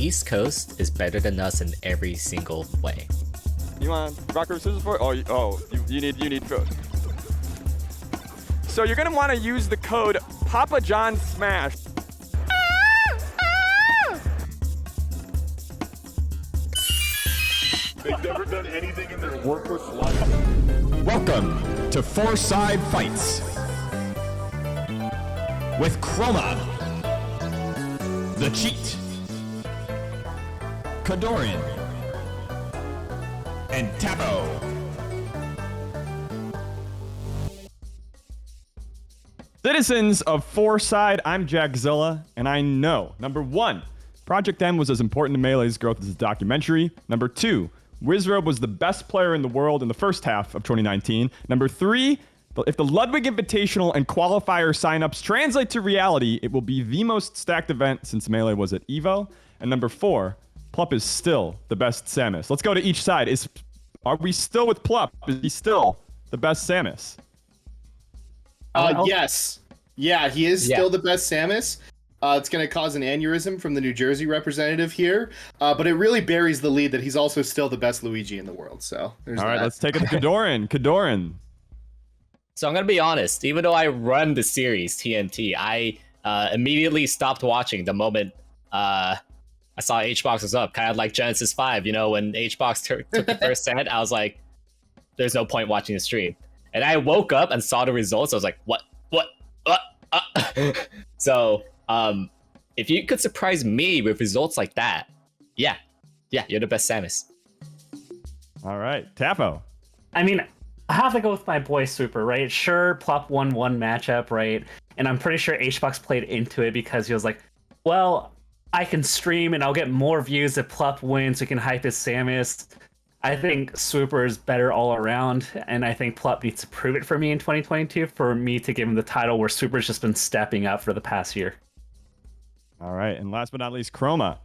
East Coast is better than us in every single way. You want rock, paper, scissors for it? You need food. So you're gonna want to use the code Papa John Smash. They've never done anything in their worthless life. Welcome to Fourside Fights with Chroma, The Cheat, Kodorin, and Tabo. Citizens of Fourside, I'm Jackzilla, and I know, number one, Project M was as important to Melee's growth as a documentary. Number two, Wizrobe was the best player in the world in the first half of 2019. Number three, if the Ludwig Invitational and qualifier signups translate to reality, it will be the most stacked event since Melee was at EVO. And number four, Plup is still the best Samus. Let's go to each side. Are we still with Plup? Is he still the best Samus? Yes. Yeah, he is still the best Samus. It's going to cause an aneurysm from the New Jersey representative here. But it really buries the lead that he's also still the best Luigi in the world. So there's all right, that. let's take it to Kodorin. Kodorin. So I'm gonna be honest. Even though I run the series TNT, I immediately stopped watching the moment I saw HBox was up. Kind of like Genesis 5, you know, when HBox took the first set, I was like, "There's no point watching the stream." And I woke up and saw the results. I was like, "What? So, if you could surprise me with results like that, yeah, you're the best Samus. All right, Tafo. I mean, I have to go with my boy Super, right? Sure, Plup won one matchup, right? And I'm pretty sure HBox played into it because he was like, well, I can stream and I'll get more views if Plup wins. We can hype his Samus. I think Super is better all around, and I think Plup needs to prove it for me in 2022 for me to give him the title where Super's just been stepping up for the past year. All right, and last but not least, Chroma.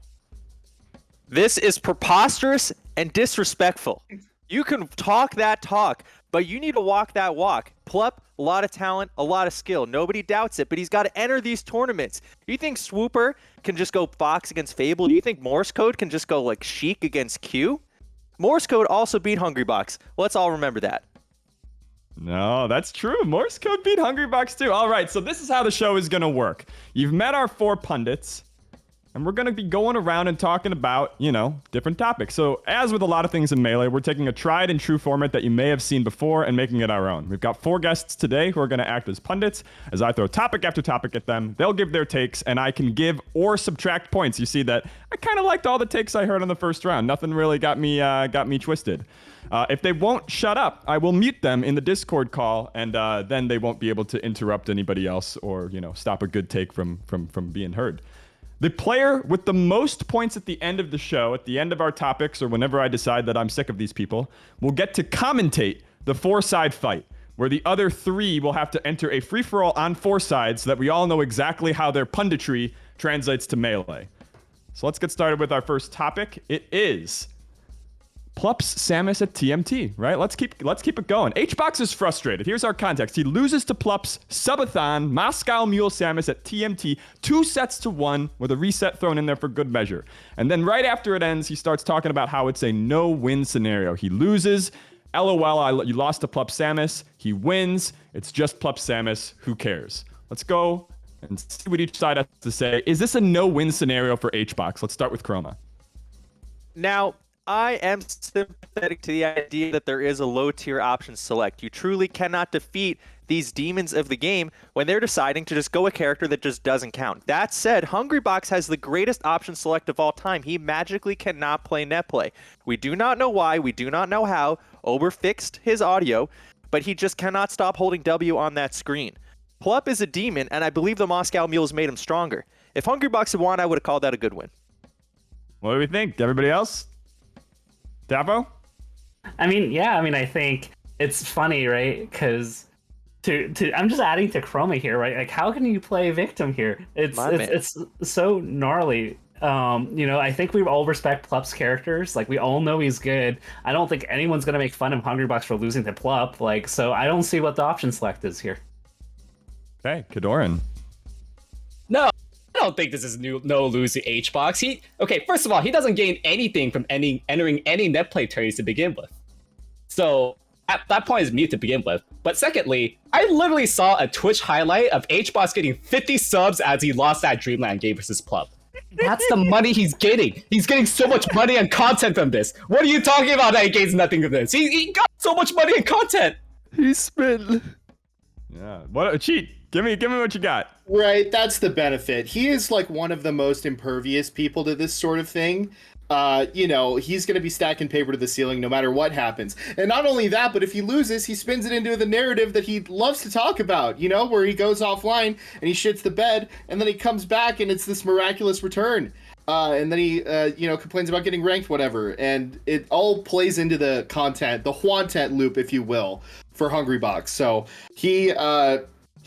This is preposterous and disrespectful. You can talk that talk, but you need to walk that walk. Plup, a lot of talent, a lot of skill. Nobody doubts it, but he's got to enter these tournaments. Do you think Swooper can just go Fox against Fable? Do you think Morse Code can just go like Sheik against Q? Morse Code also beat Hungrybox. Let's all remember that. No, that's true. Morse Code beat Hungrybox too. All right, so this is how the show is going to work. You've met our four pundits, and we're going to be going around and talking about, you know, different topics. So as with a lot of things in Melee, we're taking a tried and true format that you may have seen before and making it our own. We've got four guests today who are going to act as pundits. As I throw topic after topic at them, they'll give their takes, and I can give or subtract points. You see that I kind of liked all the takes I heard in the first round. Nothing really got me twisted. If they won't shut up, I will mute them in the Discord call, and then they won't be able to interrupt anybody else or, you know, stop a good take from being heard. The player with the most points at the end of the show, at the end of our topics, or whenever I decide that I'm sick of these people, will get to commentate the Fourside fight, where the other three will have to enter a free-for-all on four sides so that we all know exactly how their punditry translates to Melee. So let's get started with our first topic. It is Plup's Samus at TMT, right? Let's keep it going. HBox is frustrated. Here's our context. He loses to Plup's subathon Moscow Mule Samus at TMT 2-1 with a reset thrown in there for good measure. And then right after it ends, he starts talking about how it's a no-win scenario. He loses. LOL, you lost to Plup Samus. He wins. It's just Plup Samus. Who cares? Let's go and see what each side has to say. Is this a no-win scenario for HBox? Let's start with Chroma. Now, I am sympathetic to the idea that there is a low-tier option select. You truly cannot defeat these demons of the game when they're deciding to just go a character that just doesn't count. That said, Hungrybox has the greatest option select of all time. He magically cannot play net play. We do not know why. We do not know how. Ober fixed his audio, but he just cannot stop holding W on that screen. Plup is a demon, and I believe the Moscow Mules made him stronger. If Hungrybox had won, I would have called that a good win. What do we think? Everybody else? Davo? I think it's funny, right? Because I'm just adding to Chroma here, right? Like, how can you play victim here? It's so gnarly. I think we all respect Plup's characters. Like, we all know he's good. I don't think anyone's gonna make fun of Hungrybox for losing to Plup. Like, so I don't see what the option select is here. Okay, Kodorin. No, don't think this is no lose to HBox. First of all, he doesn't gain anything from entering any net play tourneys to begin with. So at that point is mute to begin with. But secondly, I literally saw a Twitch highlight of HBox getting 50 subs as he lost that Dreamland game versus Plub. That's the money he's getting. He's getting so much money and content from this. What are you talking about that he gains nothing from this? He got so much money and content. He's spitting. Yeah. What a cheat. Give me what you got. Right, that's the benefit. He is like one of the most impervious people to this sort of thing. He's going to be stacking paper to the ceiling no matter what happens. And not only that, but if he loses, he spins it into the narrative that he loves to talk about, where he goes offline and he shits the bed and then he comes back and it's this miraculous return. And then he, complains about getting ranked, whatever. And it all plays into the content, the Juantent loop, if you will, for Hungrybox. So he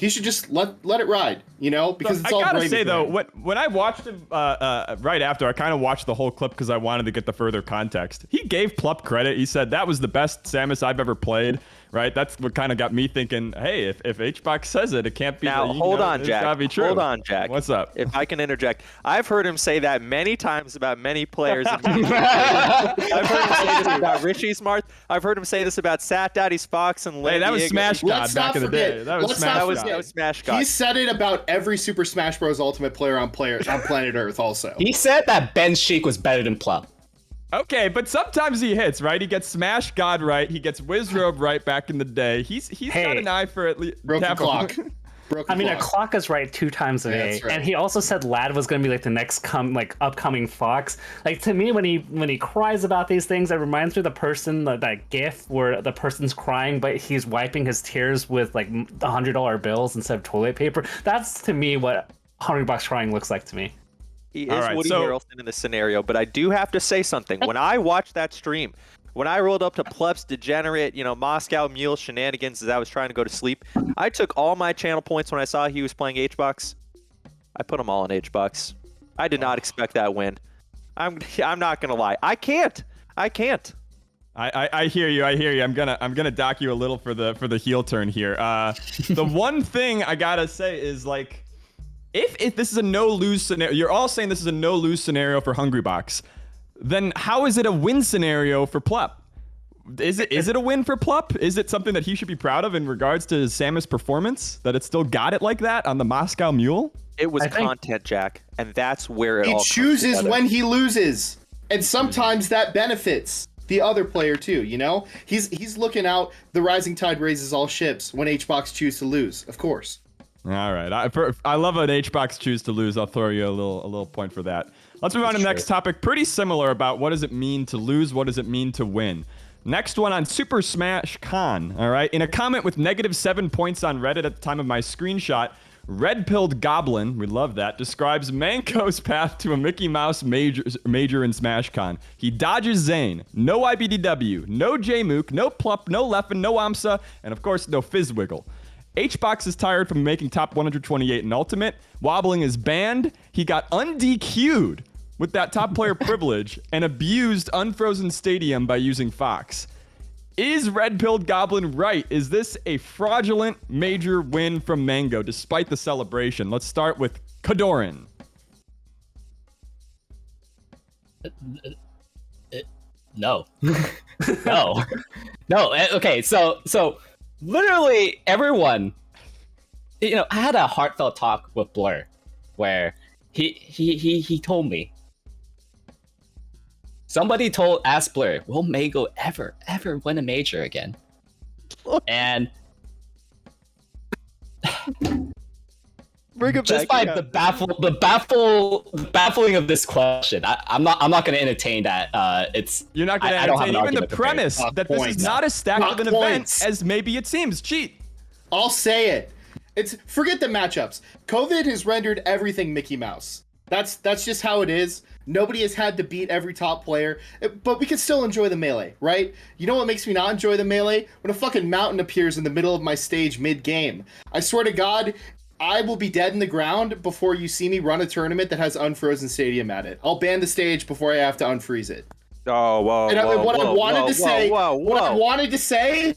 should just let it ride, because it's all I gotta brave say and though, brave. when I watched him right after, I kind of watched the whole clip because I wanted to get the further context. He gave Plup credit. He said that was the best Samus I've ever played. Right? That's what kind of got me thinking. Hey, if HBox says it, it can't be. Now hold on, it's Jack. gotta be true. Hold on, Jack. What's up? If I can interject, I've heard him say that many times about many players. I've heard him say this about Richie Smart. I've heard him say this about Sat Daddy's Fox and Hey, that was Smash God Let's back not in the forget- day. That was let's Smash not God. forget- That was Smash God. He said it about every Super Smash Bros. Ultimate player on planet Earth also. He said that Ben Sheik was better than Plub. Okay, but sometimes he hits, right? He gets Smash God right. He gets Wizrobe right back in the day. He's got an eye for at least Broken clock. A clock is right 2 times a day, that's right. and he also said Lad was going to be like the next upcoming Fox. Like to me, when he cries about these things, it reminds me of the person that GIF where the person's crying, but he's wiping his tears with like $100 bills instead of toilet paper. That's to me what Hungrybox crying looks like to me. He is right, Woody so- Harrelson in this scenario, but I do have to say something. When I watched that stream, when I rolled up to Pleb's degenerate, Moscow Mule shenanigans as I was trying to go to sleep, I took all my channel points when I saw he was playing HBox. I put them all in HBox. I did not expect that win. I'm not gonna lie. I can't. I hear you. I'm gonna dock you a little for the heel turn here. The one thing I gotta say is like, if this is a no-lose scenario, you're all saying this is a no-lose scenario for Hungrybox, then how is it a win scenario for Plup? Is it a win for Plup? Is it something that he should be proud of in regards to his Samus performance? That it still got it like that on the Moscow Mule? It was content, Jack, and that's where it He all comes chooses together. when he loses, and sometimes that benefits the other player too. He's looking out. The rising tide raises all ships when HBox choose to lose, of course. All right. I love an HBox choose to lose. I'll throw you a little point for that. Let's move on to the next topic. Pretty similar about what does it mean to lose? What does it mean to win? Next one on Super Smash Con. All right. In a comment with -7 points on Reddit at the time of my screenshot, Red-Pilled Goblin, we love that, describes Manko's path to a Mickey Mouse major in Smash Con. He dodges ZAIN, no IBDW, no Jmook, no Plup, no Leffen, no AMSA, and of course no Fizzwiggle. HBox is tired from making top 128 in Ultimate. Wobbling is banned. He got undQ'd with that top player privilege and abused Unfrozen Stadium by using Fox. Is Red-Pilled Goblin right? Is this a fraudulent major win from Mango despite the celebration? Let's start with Kodorin. No. No. Okay, so literally everyone, I had a heartfelt talk with Blur where he told me, somebody asked Blur, will Mango ever win a major again? And Bring it just back, by yeah. the baffling of this question, I'm not going to entertain that. You're not going to I don't have entertain an even the argument prepared. premise that this is Points. not as stacked Not of an event points. as maybe it seems. Cheat. I'll say it. Forget the matchups. COVID has rendered everything Mickey Mouse. That's just how it is. Nobody has had to beat every top player, but we can still enjoy the melee, right? You know what makes me not enjoy the melee? When a fucking mountain appears in the middle of my stage mid-game. I swear to God, I will be dead in the ground before you see me run a tournament that has Unfrozen Stadium at it. I'll ban the stage before I have to unfreeze it. Oh, whoa, And whoa, what I whoa, wanted whoa, to say, whoa, whoa, what I whoa. wanted to say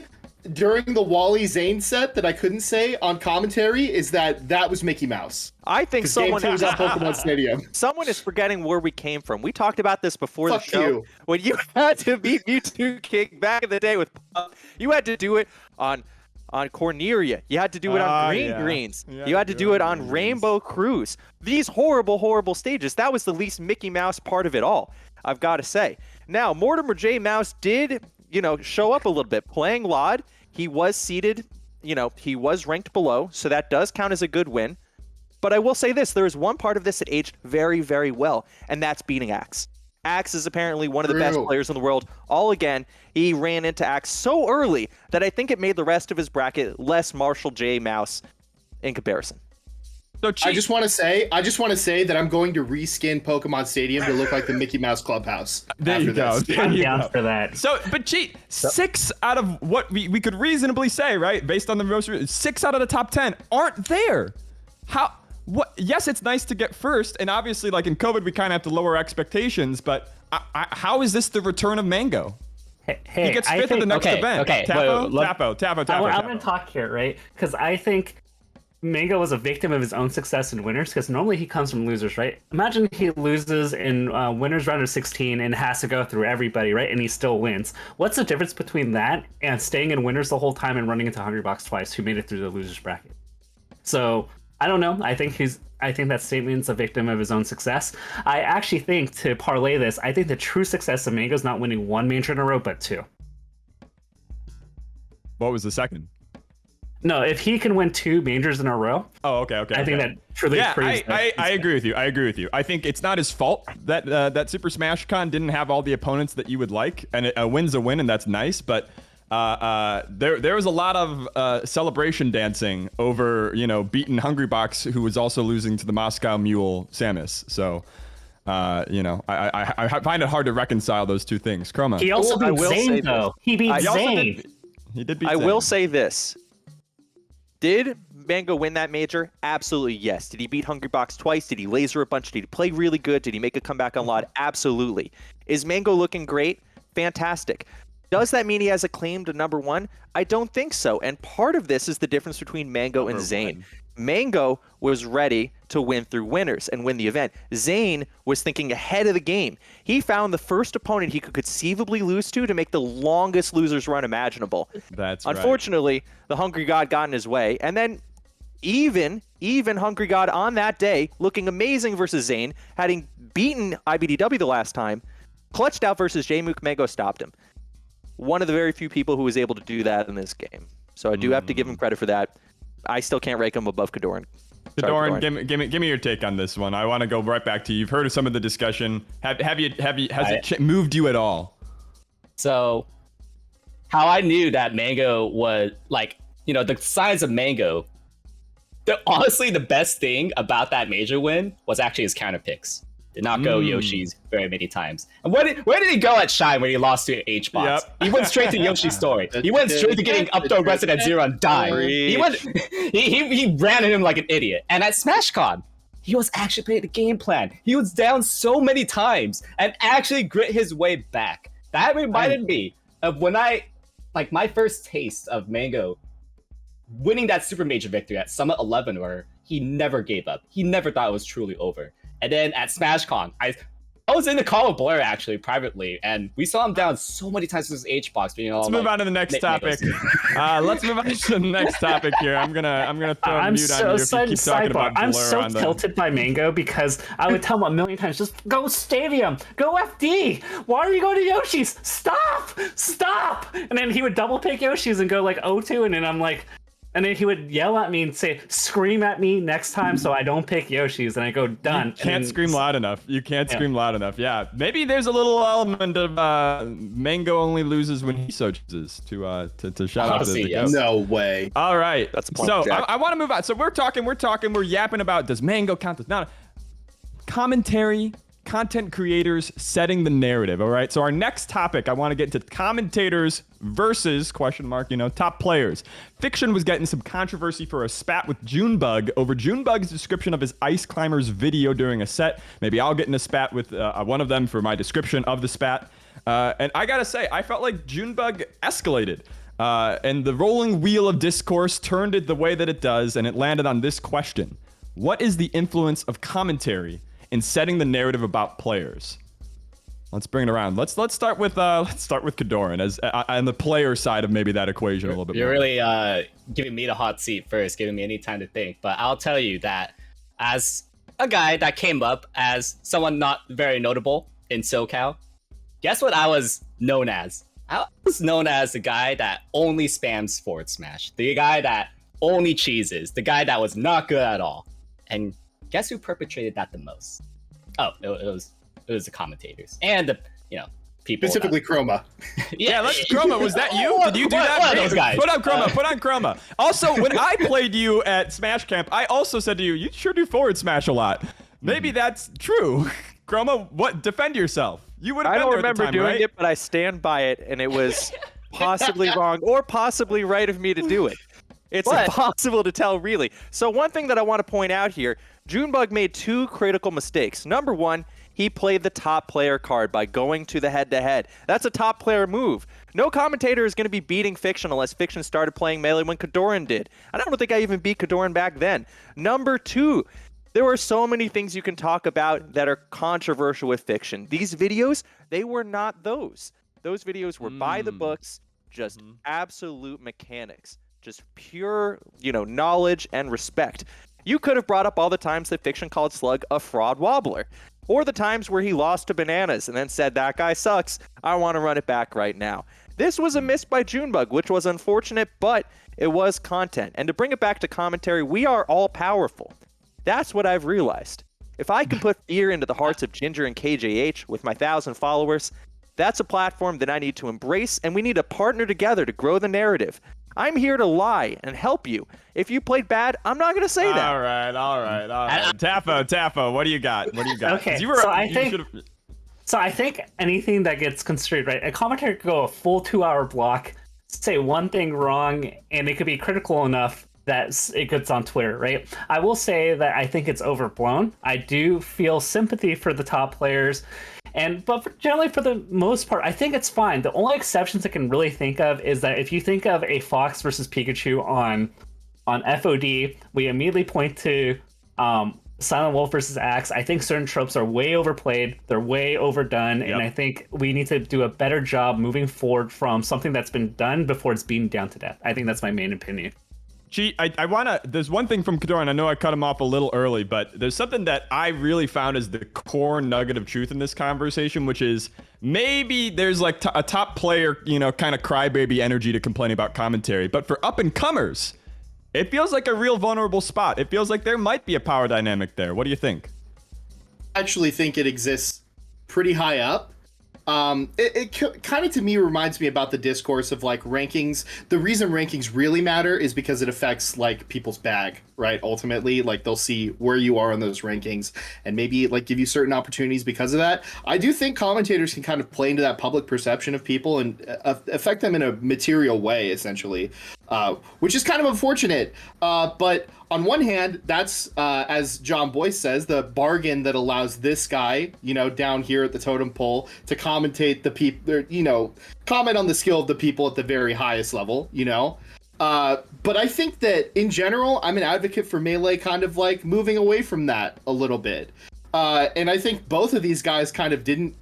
during the Wally ZAIN set that I couldn't say on commentary is that was Mickey Mouse. I think 'Cause someone Game 2 was at Pokemon Stadium. Someone is forgetting where we came from. We talked about this before Fuck the show. you. When you had to beat Mewtwo King back in the day with Pup, you had to do it on Corneria. You had to do it on Greens. Yeah, You had to do it on Greens. Rainbow Cruise. These horrible, horrible stages. That was the least Mickey Mouse part of it all, I've got to say. Now, Mortimer J. Mouse did, show up a little bit. Playing LOD, he was seated, he was ranked below, so that does count as a good win. But I will say this, there is one part of this that aged very, very well, and that's beating Axe. Axe is apparently one of the best players in the world. All again, he ran into Axe so early that I think it made the rest of his bracket less Marshall J. Mouse in comparison. So I just want to say that I'm going to reskin Pokemon Stadium to look like the Mickey Mouse Clubhouse. There you go. This. I'm down for that. So, but Cheat, 6 out of what we could reasonably say, right, based on the most, 6 out of the top 10 aren't there. What? Yes, it's nice to get first, and obviously, like in COVID, we kind of have to lower expectations. But how is this the return of Mango? Hey, He gets fifth at the next event. Okay, Tapo. I'm going to talk here, right? Because I think Mango was a victim of his own success in winners, because normally he comes from losers, right? Imagine he loses in winners round of 16 and has to go through everybody, right? And he still wins. What's the difference between that and staying in winners the whole time and running into Hungrybox twice, who made it through the losers bracket? So I don't know. I think that statement's a victim of his own success. I actually think, to parlay this, I think the true success of Mango is not winning 1 major in a row, but 2. What was the second? No, if he can win 2 majors in a row. Oh, okay. I think that truly proves that. I agree with you. I agree with you. I think it's not his fault that that Super Smash Con didn't have all the opponents that you would like, and a win's a win, and that's nice. But there was a lot of celebration dancing over beating Hungrybox, who was also losing to the Moscow Mule Samus. So I find it hard to reconcile those two things. Chroma. He also beat ZAIN, though. He beat ZAIN. He did beat I ZAIN. will say this. Did Mango win that major? Absolutely, yes. Did he beat Hungrybox twice? Did he laser a bunch? Did he play really good? Did he make a comeback on LOD? Absolutely. Is Mango looking great? Fantastic. Does that mean he has a claim to #1? I don't think so. And part of this is the difference between Mango and ZAIN. Mango was ready to win through winners and win the event. ZAIN was thinking ahead of the game. He found the first opponent he could conceivably lose to make the longest losers run imaginable. That's right. Unfortunately, the Hungry God got in his way. And then even Hungry God on that day, looking amazing versus ZAIN, having beaten IBDW the last time, clutched out versus Jmook. Mango stopped him. One of the very few people who was able to do that in this game. So I do have to give him credit for that. I still can't rank him above Kodorin. Kodorin, give me your take on this one. I want to go right back to you. You've heard of some of the discussion. Has it moved you at all? So, how I knew that Mango was the size of Mango. Honestly, the best thing about that major win was actually his counter picks. Did not go Yoshi's very many times. And where did he go at Shine when he lost to HBox? Yep. He went straight to Yoshi's story. He went straight to getting up throw Resident Zero and dying. He ran at him like an idiot. And at SmashCon, he was actually playing the game plan. He was down so many times and actually grit his way back. That reminded me of when my first taste of Mango winning that super major victory at Summit 11, where he never gave up. He never thought it was truly over. And then at SmashCon, I was in the call with Blair actually privately, and we saw him down so many times with his HBox. Let's move on to the next topic. Let's move on to the next topic here. I'm gonna throw a mute on you if you keep talking about Blur. I'm so tilted by Mango because I would tell him a million times, just go Stadium, go FD. Why are you going to Yoshi's? Stop! And then he would double pick Yoshi's and go like 0-2, and then I'm like. And then he would yell at me and say, scream at me next time so I don't pick Yoshi's. And I go, done. You can't scream loud enough. You can't scream loud enough. Yeah. Maybe there's a little element of Mango only loses when he so chooses to shout out to the goat. No way. All right. That's a point, so Jack. I want to move on. So we're yapping about, does Mango count as not commentary, content creators setting the narrative. All right. So our next topic, I want to get into commentators versus top players. Fiction was getting some controversy for a spat with Junebug over Junebug's description of his Ice Climbers video during a set. Maybe I'll get in a spat with one of them for my description of the spat. And I gotta say, I felt like Junebug escalated. And the rolling wheel of discourse turned it the way that it does, and it landed on this question. What is the influence of commentary in setting the narrative about players? Let's bring it around. Let's start with Kodorin as on the player side of maybe that equation a little bit You're more. really giving me the hot seat first, giving me any time to think. But I'll tell you that as a guy that came up as someone not very notable in SoCal, guess what I was known as? I was known as the guy that only spams forward smash, the guy that only cheeses, the guy that was not good at all. And guess who perpetrated that the most? Oh, it was the commentators and the people. Specifically Chroma. Yeah, let's Chroma. Was that you? Did you do that? One of those guys. Put on Chroma. Put on Chroma. Also, when I played you at Smash Camp, I also said to you, you sure do forward smash a lot. Maybe that's true. Chroma, what? Defend yourself. You would have I been don't there at the remember time, doing right? it, but I stand by it, and it was possibly wrong or possibly right of me to do it. It's impossible to tell, really. So one thing that I want to point out here, Jmook made 2 critical mistakes. Number 1, he played the top player card by going to the head-to-head. That's a top player move. No commentator is going to be beating Fiction unless Fiction started playing Melee when Kodorin did. I don't think I even beat Kodorin back then. Number 2, there were so many things you can talk about that are controversial with Fiction. These videos, they were not those. Those videos were by the books, just absolute mechanics. Just pure, knowledge and respect. You could have brought up all the times that Fiction called Slug a fraud wobbler. Or the times where he lost to Bananas and then said, that guy sucks, I want to run it back right now. This was a miss by Jmook, which was unfortunate, but it was content. And to bring it back to commentary, we are all powerful. That's what I've realized. If I can put fear into the hearts of Ginger and KJH with my 1,000 followers, that's a platform that I need to embrace, and we need to partner together to grow the narrative. I'm here to lie and help you. If you played bad, I'm not going to say that. All right. Tafo, what do you got? Okay, You so I think anything that gets construed, right? A commentator could go a full 2-hour block, say one thing wrong, and it could be critical enough that it gets on Twitter, right? I will say that I think it's overblown. I do feel sympathy for the top players, but generally for the most part, I think it's fine. The only exceptions I can really think of is that if you think of a Fox versus Pikachu on FOD, we immediately point to Silent Wolf versus Axe. I think certain tropes are way overplayed, they're way overdone, and I think we need to do a better job moving forward from something that's been done before it's beaten down to death. I think that's my main opinion. There's one thing from Kodorin. I know I cut him off a little early, but there's something that I really found as the core nugget of truth in this conversation, which is maybe there's like a top player, kind of crybaby energy to complain about commentary. But for up and comers, it feels like a real vulnerable spot. It feels like there might be a power dynamic there. What do you think? I actually think it exists pretty high up. It kind of to me reminds me about the discourse of like rankings. The reason rankings really matter is because it affects like people's bag, right? Ultimately, like they'll see where you are on those rankings and maybe like give you certain opportunities because of that. I do think commentators can kind of play into that public perception of people and affect them in a material way, essentially, which is kind of unfortunate. But on one hand, that's, as John Boyce says, the bargain that allows this guy, down here at the totem pole to commentate the people, comment on the skill of the people at the very highest level, But I think that in general, I'm an advocate for Melee kind of like moving away from that a little bit. And I think both of these guys kind of didn't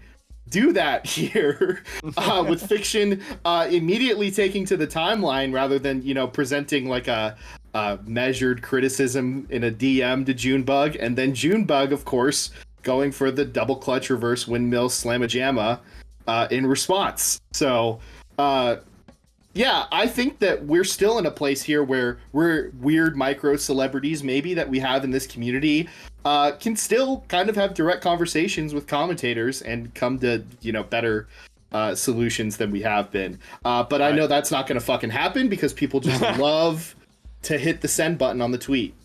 do that here with Fiction immediately taking to the timeline rather than, presenting like a measured criticism in a DM to Jmook, and then Jmook, of course, going for the double clutch reverse windmill slamma-jamma in response. So, yeah, I think that we're still in a place here where we're weird micro celebrities maybe that we have in this community can still kind of have direct conversations with commentators and come to, better solutions than we have been. But I know that's not going to fucking happen because people just love to hit the send button on the tweet.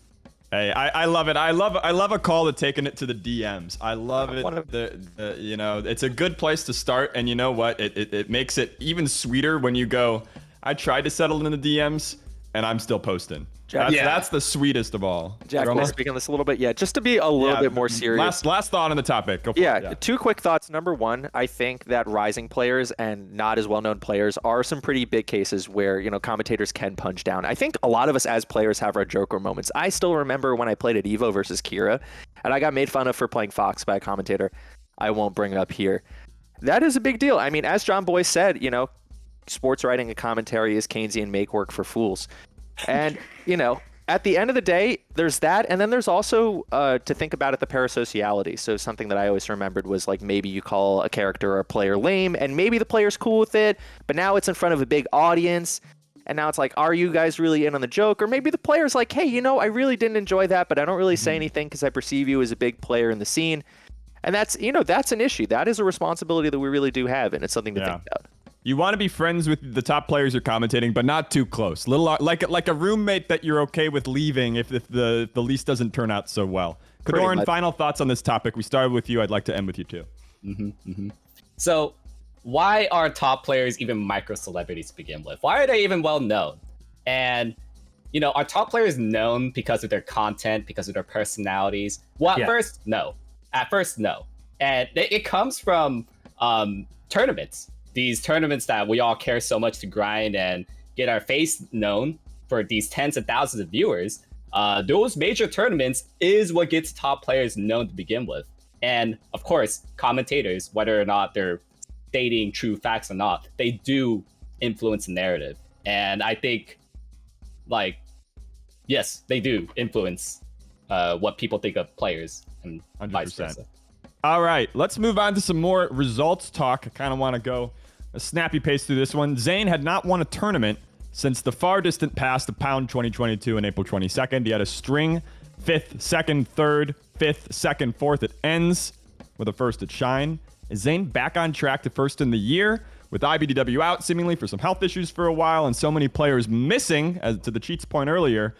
Hey, I love it. I love a call to taking it to the DMs. I love it. It's a good place to start, and you know what? It makes it even sweeter when you go, I tried to settle in the DMs, and I'm still posting. Jack, That's the sweetest of all. Jack, Chroma? will speak on this a little bit. Yeah, just to be a little bit more serious. Last thought on the topic. Go for it. Two quick thoughts. Number one, I think that rising players and not as well-known players are some pretty big cases where, commentators can punch down. I think a lot of us as players have our Joker moments. I still remember when I played at Evo versus Kira, and I got made fun of for playing Fox by a commentator. I won't bring it up here. That is a big deal. I mean, as John Boy said, sports writing and commentary is Keynesian make work for fools. And, at the end of the day, there's that. And then there's also, to think about it, the parasociality. So something that I always remembered was like maybe you call a character or a player lame and maybe the player's cool with it, but now it's in front of a big audience. And now it's like, are you guys really in on the joke? Or maybe the player's like, hey, I really didn't enjoy that, but I don't really say anything because I perceive you as a big player in the scene. And that's, that's an issue. That is a responsibility that we really do have. And it's something to think about. You want to be friends with the top players you're commentating, but not too close. Like a roommate that you're okay with leaving if the lease doesn't turn out so well. Kodorin, final thoughts on this topic. We started with you. I'd like to end with you too. So, why are top players even micro celebrities to begin with? Why are they even well known? And are top players known because of their content, because of their personalities? Well, at first, no. And it comes from tournaments. These tournaments that we all care so much to grind and get our face known for these tens of thousands of viewers, those major tournaments is what gets top players known to begin with. And of course, commentators, whether or not they're stating true facts or not, they do influence the narrative. And I think, yes, they do influence what people think of players and 100%. Vice versa. All right, let's move on to some more results talk. I kind of want to go a snappy pace through this one. ZAIN had not won a tournament since the far distant past of Pound 2022 on April 22nd. He had a string, 5th, 2nd, 3rd, 5th, 2nd, 4th. It ends with a first at Shine. Is ZAIN back on track to first in the year? With IBDW out seemingly for some health issues for a while and so many players missing, as to the Cheats point earlier,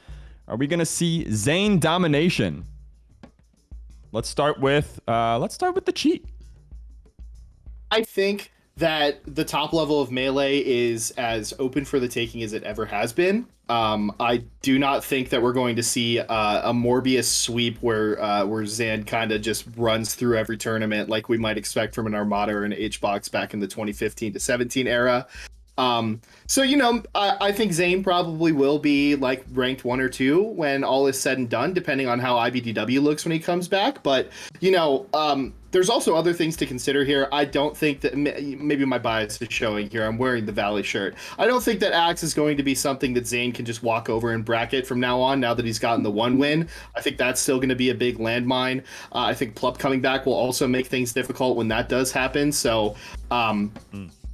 are we going to see ZAIN domination? Let's start with the Cheat. I think that the top level of Melee is as open for the taking as it ever has been. I do not think that we're going to see a Morbius sweep where ZAIN kind of just runs through every tournament like we might expect from an Armada or an HBox back in the 2015 to 17 era. So, I think ZAIN probably will be ranked 1 or 2 when all is said and done, depending on how IBDW looks when he comes back. But, there's also other things to consider here. I don't think that maybe my bias is showing here. I'm wearing the Valley shirt. I don't think that Axe is going to be something that ZAIN can just walk over and bracket from now on, now that he's gotten the 1 win. I think that's still going to be a big landmine. I think Plup coming back will also make things difficult when that does happen. So,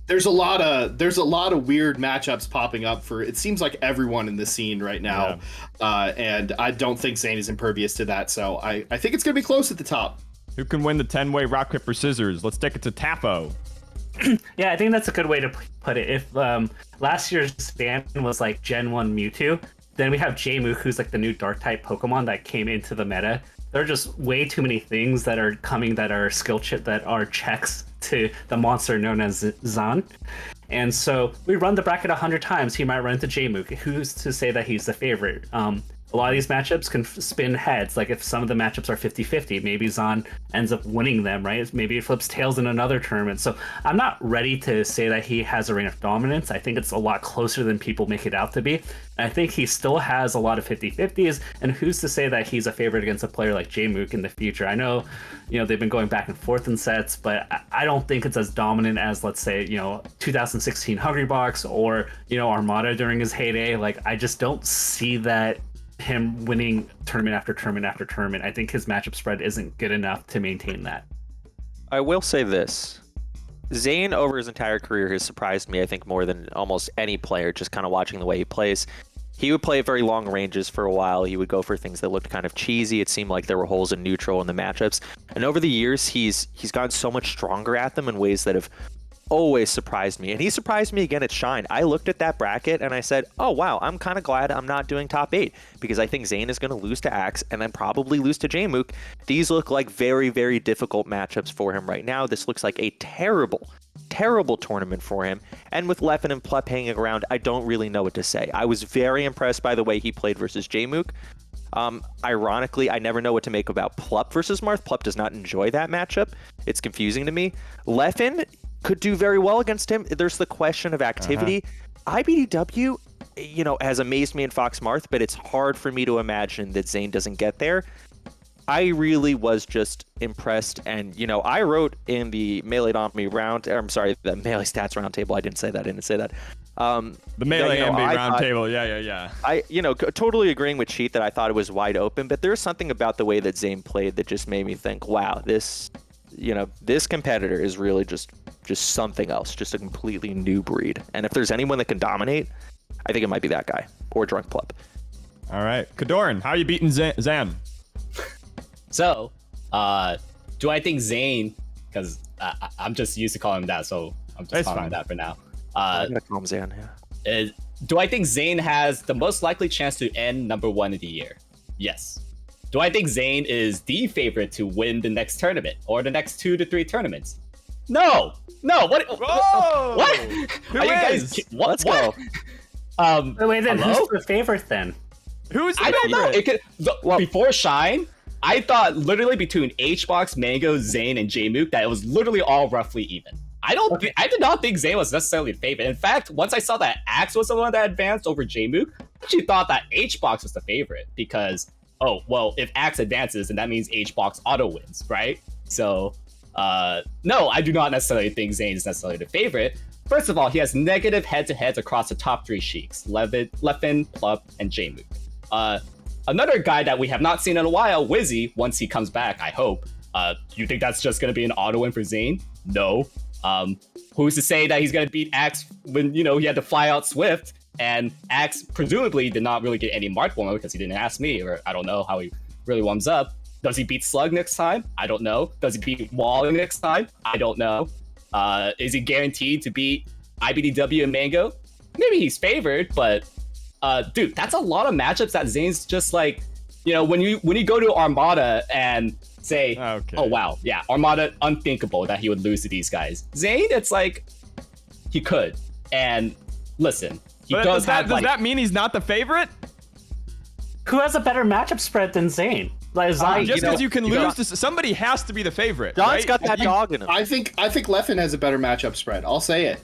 There's a lot of weird matchups popping up for, it seems like, everyone in the scene right now. And I don't think ZAIN is impervious to that. So I think it's going to be close at the top. Who can win the 10-way rock, paper, scissors? Let's take it to Tafo. Yeah, I think that's a good way to put it. If last year's span was Gen 1 Mewtwo, then we have Jmook, who's the new dark type Pokemon that came into the meta. There are just way too many things that are coming that are skill chip that are checks to the monster known as ZAIN. And so we run the bracket 100 times. He might run into Jmook. Who's to say that he's the favorite? A lot of these matchups can spin heads. If some of the matchups are 50-50, maybe ZAIN ends up winning them, right? Maybe it flips tails in another tournament. So I'm not ready to say that he has a reign of dominance. I think it's a lot closer than people make it out to be. I think he still has a lot of 50-50s, and who's to say that he's a favorite against a player like Jmook in the future? I know, they've been going back and forth in sets, but I don't think it's as dominant as, let's say, 2016 Hungrybox or, Armada during his heyday. I just don't see that him winning tournament after tournament after tournament. I think his matchup spread isn't good enough to maintain that. I will say this. ZAIN over his entire career has surprised me, I think, more than almost any player, just kind of watching the way he plays. He would play at very long ranges for a while. He would go for things that looked kind of cheesy. It seemed like there were holes in neutral in the matchups. And over the years, he's gotten so much stronger at them in ways that have always surprised me. And he surprised me again at Shine. I looked at that bracket and I said, oh wow, I'm kind of glad I'm not doing top 8, because I think ZAIN is going to lose to Axe and then probably lose to Jmook. These look like very, very difficult matchups for him right now. This looks like a terrible terrible tournament for him. And with Leffen and Plup hanging around, I don't really know what to say. I was very impressed by the way he played versus Jmook. Ironically, I never know what to make about Plup versus Marth. Plup does not enjoy that matchup. It's confusing to me. Leffen could do very well against him. There's the question of activity. IBDW, you know, has amazed me in Fox Marth, but it's hard for me to imagine that ZAIN doesn't get there. I really was just impressed, and you know, I wrote in the MeleeItOnMe the Melee Stats Roundtable. I didn't say that. The Melee MB Roundtable. Yeah. I, you know, totally agreeing with Cheat that I thought it was wide open, but there's something about the way that ZAIN played that just made me think, wow, this, you know, this competitor is really just something else, just a completely new breed. And if there's anyone that can dominate, I think it might be that guy or Drunk Plup. All right, Kodorin, how are you beating ZAN? So, do I think ZAIN, because I'm just used to calling him that, so I'm just calling him that for now. I'm gonna call him ZAN, yeah. Do I think ZAIN has the most likely chance to end #1 of the year? Yes. Do I think ZAIN is the favorite to win the next tournament or the next 2 to 3 tournaments? No. What? Whoa! What? Who Are you is? guys? What? Let's go. Wait, then hello? who's the favorite then? Who's the I don't know. favorite? It could, before Shine, I thought literally between HBox, Mango, ZAIN, and Jmook that it was literally all roughly even. I did not think ZAIN was necessarily the favorite. In fact, once I saw that Axe was the one that advanced over Jmook, I actually thought that HBox was the favorite because, oh, well, if Axe advances, then that means HBox auto wins, right? So, no, I do not necessarily think ZAIN is necessarily the favorite. First of all, he has negative head-to-heads across the top 3 Sheiks, Leffen, Plup, and Jmook. Another guy that we have not seen in a while, Wizzy, once he comes back, I hope. You think that's just going to be an auto win for ZAIN? No. Who's to say that he's going to beat Axe when, you know, he had to fly out Swift, and Axe presumably did not really get any mark warm because he didn't ask me, or I don't know how he really warms up. Does he beat Slug next time? I don't know. Does he beat Wall next time? I don't know. Is he guaranteed to beat IBDW and Mango? Maybe he's favored, but dude, that's a lot of matchups that ZAIN's just like, you know, when you go to Armada and say, Okay. oh wow, yeah, Armada, unthinkable that he would lose to these guys. ZAIN, it's like he could. And listen, he does that mean he's not the favorite? Who has a better matchup spread than ZAIN? Like, Just because you can lose to somebody has to be the favorite. John's right? got that dog in him. I think Leffen has a better matchup spread. I'll say it.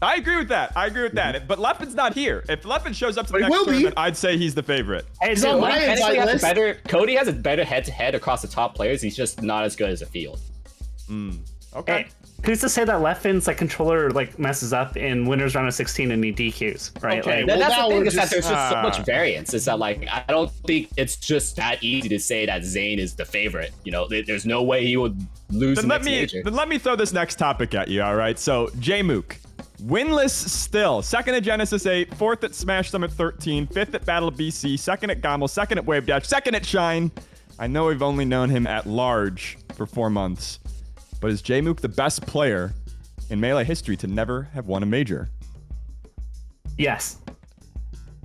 I agree with that. But Leffen's not here. If Leffen shows up to the But he next will be. tournament, I'd say he's the favorite. Hey, So dude, my like, Technically invite has list- Cody has a better head-to-head across the top players. He's just not as good as a field. Okay. hey, who's to say that Leffen's like controller like messes up in winners round of 16 and he DQs, right? Okay, Like, well, That's now the thing we're is that just- there's just so much variance. It's that like I don't think it's just that easy to say that ZAIN is the favorite. You know, there's no way he would lose the next major. Then let me throw this next topic at you. All right. So Jmook, winless still, 2nd at Genesis 8, 4th at Smash Summit 13, 5th at Battle of BC, 2nd at Gommel, 2nd at Wave Dash, 2nd at Shine. I know we've only known him at large for 4 months, but is Jmook the best player in Melee history to never have won a major? yes.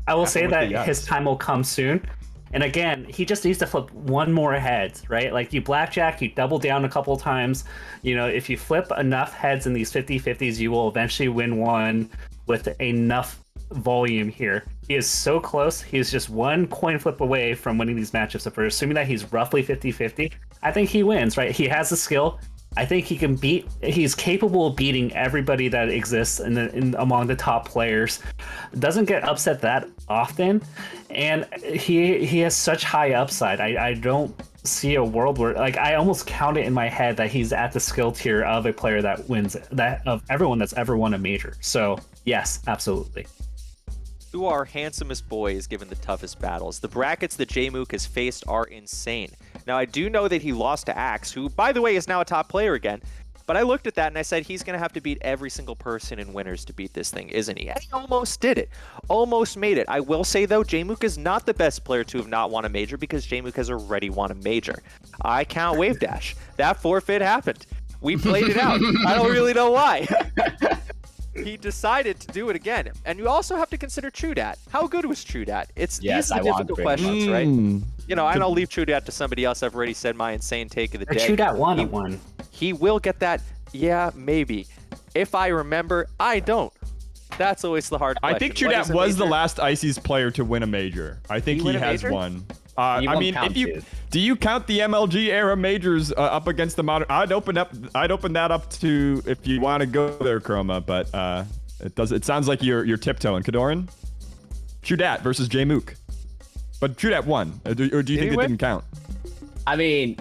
I will say with that the yes. his time will come soon. And again, he just needs to flip one more heads, right? Like you blackjack, you double down a couple times. You know, if you flip enough heads in these 50-50s, you will eventually win one with enough volume here. He is so close. He is just one coin flip away from winning these matchups. If we're assuming that he's roughly 50-50, I think he wins, right? He has the skill. I think he can beat. He's capable of beating everybody that exists among the top players. Doesn't get upset that often, and he has such high upside. I don't see a world where, like, I almost count it in my head that he's at the skill tier of a player that wins that of everyone that's ever won a major. So yes, absolutely. Who are handsomest boys given the toughest battles? The brackets that Jmook has faced are insane. Now, I do know that he lost to Axe, who, by the way, is now a top player again. But I looked at that and I said, he's going to have to beat every single person in winners to beat this thing, isn't he? And he almost did it. Almost made it. I will say, though, Jmook is not the best player to have not won a major because Jmook has already won a major. I count Wave Dash. That forfeit happened. We played it out. I don't really know why. He decided to do it again. And you also have to consider Trudat. How good was Trudat? These are the difficult questions, right? You know, and I'll leave Trudat to somebody else. I've already said my insane take of the day. Trudat won at one. He will get that. Yeah, maybe. If I remember, I don't. That's always the hard question. I think What is Trudat a was the major? last Ices player to win a major. I think He he win a has major? one. He I won mean, if you counted. do you count the MLG era majors up against the modern? I'd open that up to if you want to go there, Chroma. But it sounds like you're tiptoeing. Kodorin, Trudat versus Jmook, but Trudat won. Or do you think he it win? didn't count? I mean,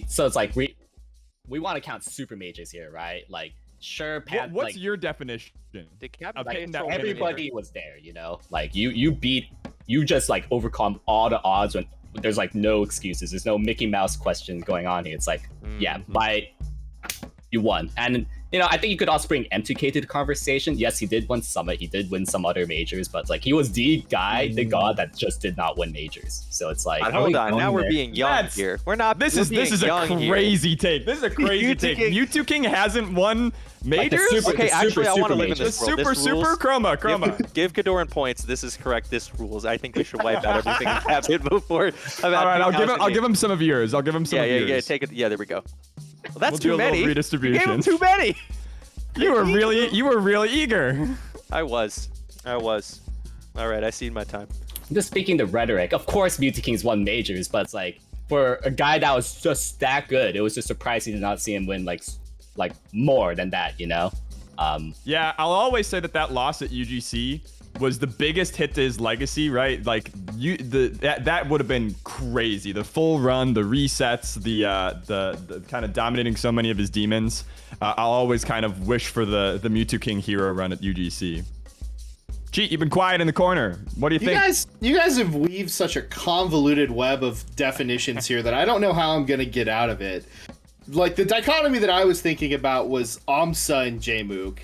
so it's like we want to count super majors here, right? Like, sure, What's like, your definition? Did Captain Like, Pain that win a major? everybody was there, you know? Like, you just like overcome all the odds when there's like no excuses. There's no Mickey Mouse questions going on here. It's like, yeah, you won. And you know, I think you could also bring M2K to the conversation. Yes, he did win Summit. He did win some other majors, but like he was the guy, the god that just did not win majors. So it's like, Hold on, now we're there? being young That's- here. We're not. This we're is being a young here. crazy take. This is a crazy Mewtwo take. King- Mewtwo King hasn't won Like the majors. super- Okay, the actually, I want to super live in majors. this world. super This rules. Chroma. Give Kodorin points. This is correct. This rules. I think we should wipe out everything we have hit before. All right, I'll give him some of yours. I'll give him some Yeah, of yeah, yours. yeah. Take it. Yeah, there we go. Well, that's We'll too do a little many. You redistribution. gave him too many. You were really eager. I was. All right, I seen my time. Just speaking the rhetoric, of course Mewtwo King's won majors, but it's like for a guy that was just that good, it was just surprising to not see him win like more than that, you know? Yeah, I'll always say that loss at UGC was the biggest hit to his legacy, right? Like that would have been crazy. The full run, the resets, the kind of dominating so many of his demons. I'll always kind of wish for the Mewtwo King hero run at UGC. Cheat, you've been quiet in the corner. What do you think? You guys have weaved such a convoluted web of definitions here that I don't know how I'm gonna get out of it. Like the dichotomy that I was thinking about was Amsa and Jmook.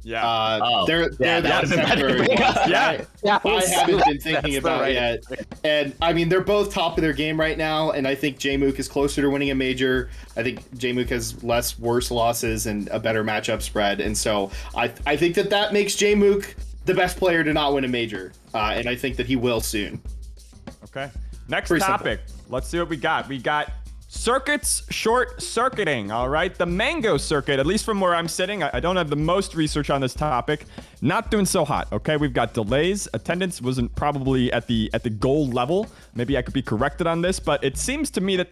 Yeah. They're that the would've been better to temporary bring ones, up. right? I haven't been thinking That's the about right yet. And I mean, they're both top of their game right now, and I think Jmook is closer to winning a major. I think Jmook has less worse losses and a better matchup spread, and so I think that makes Jmook the best player to not win a major, and I think that he will soon. Okay. Next Pretty simple. topic. Let's see what we got. We got circuits short circuiting. All right. The Mango circuit, at least from where I'm sitting, I don't have the most research on this topic. Not doing so hot. Okay. We've got delays. Attendance wasn't probably at the goal level. Maybe I could be corrected on this, but it seems to me that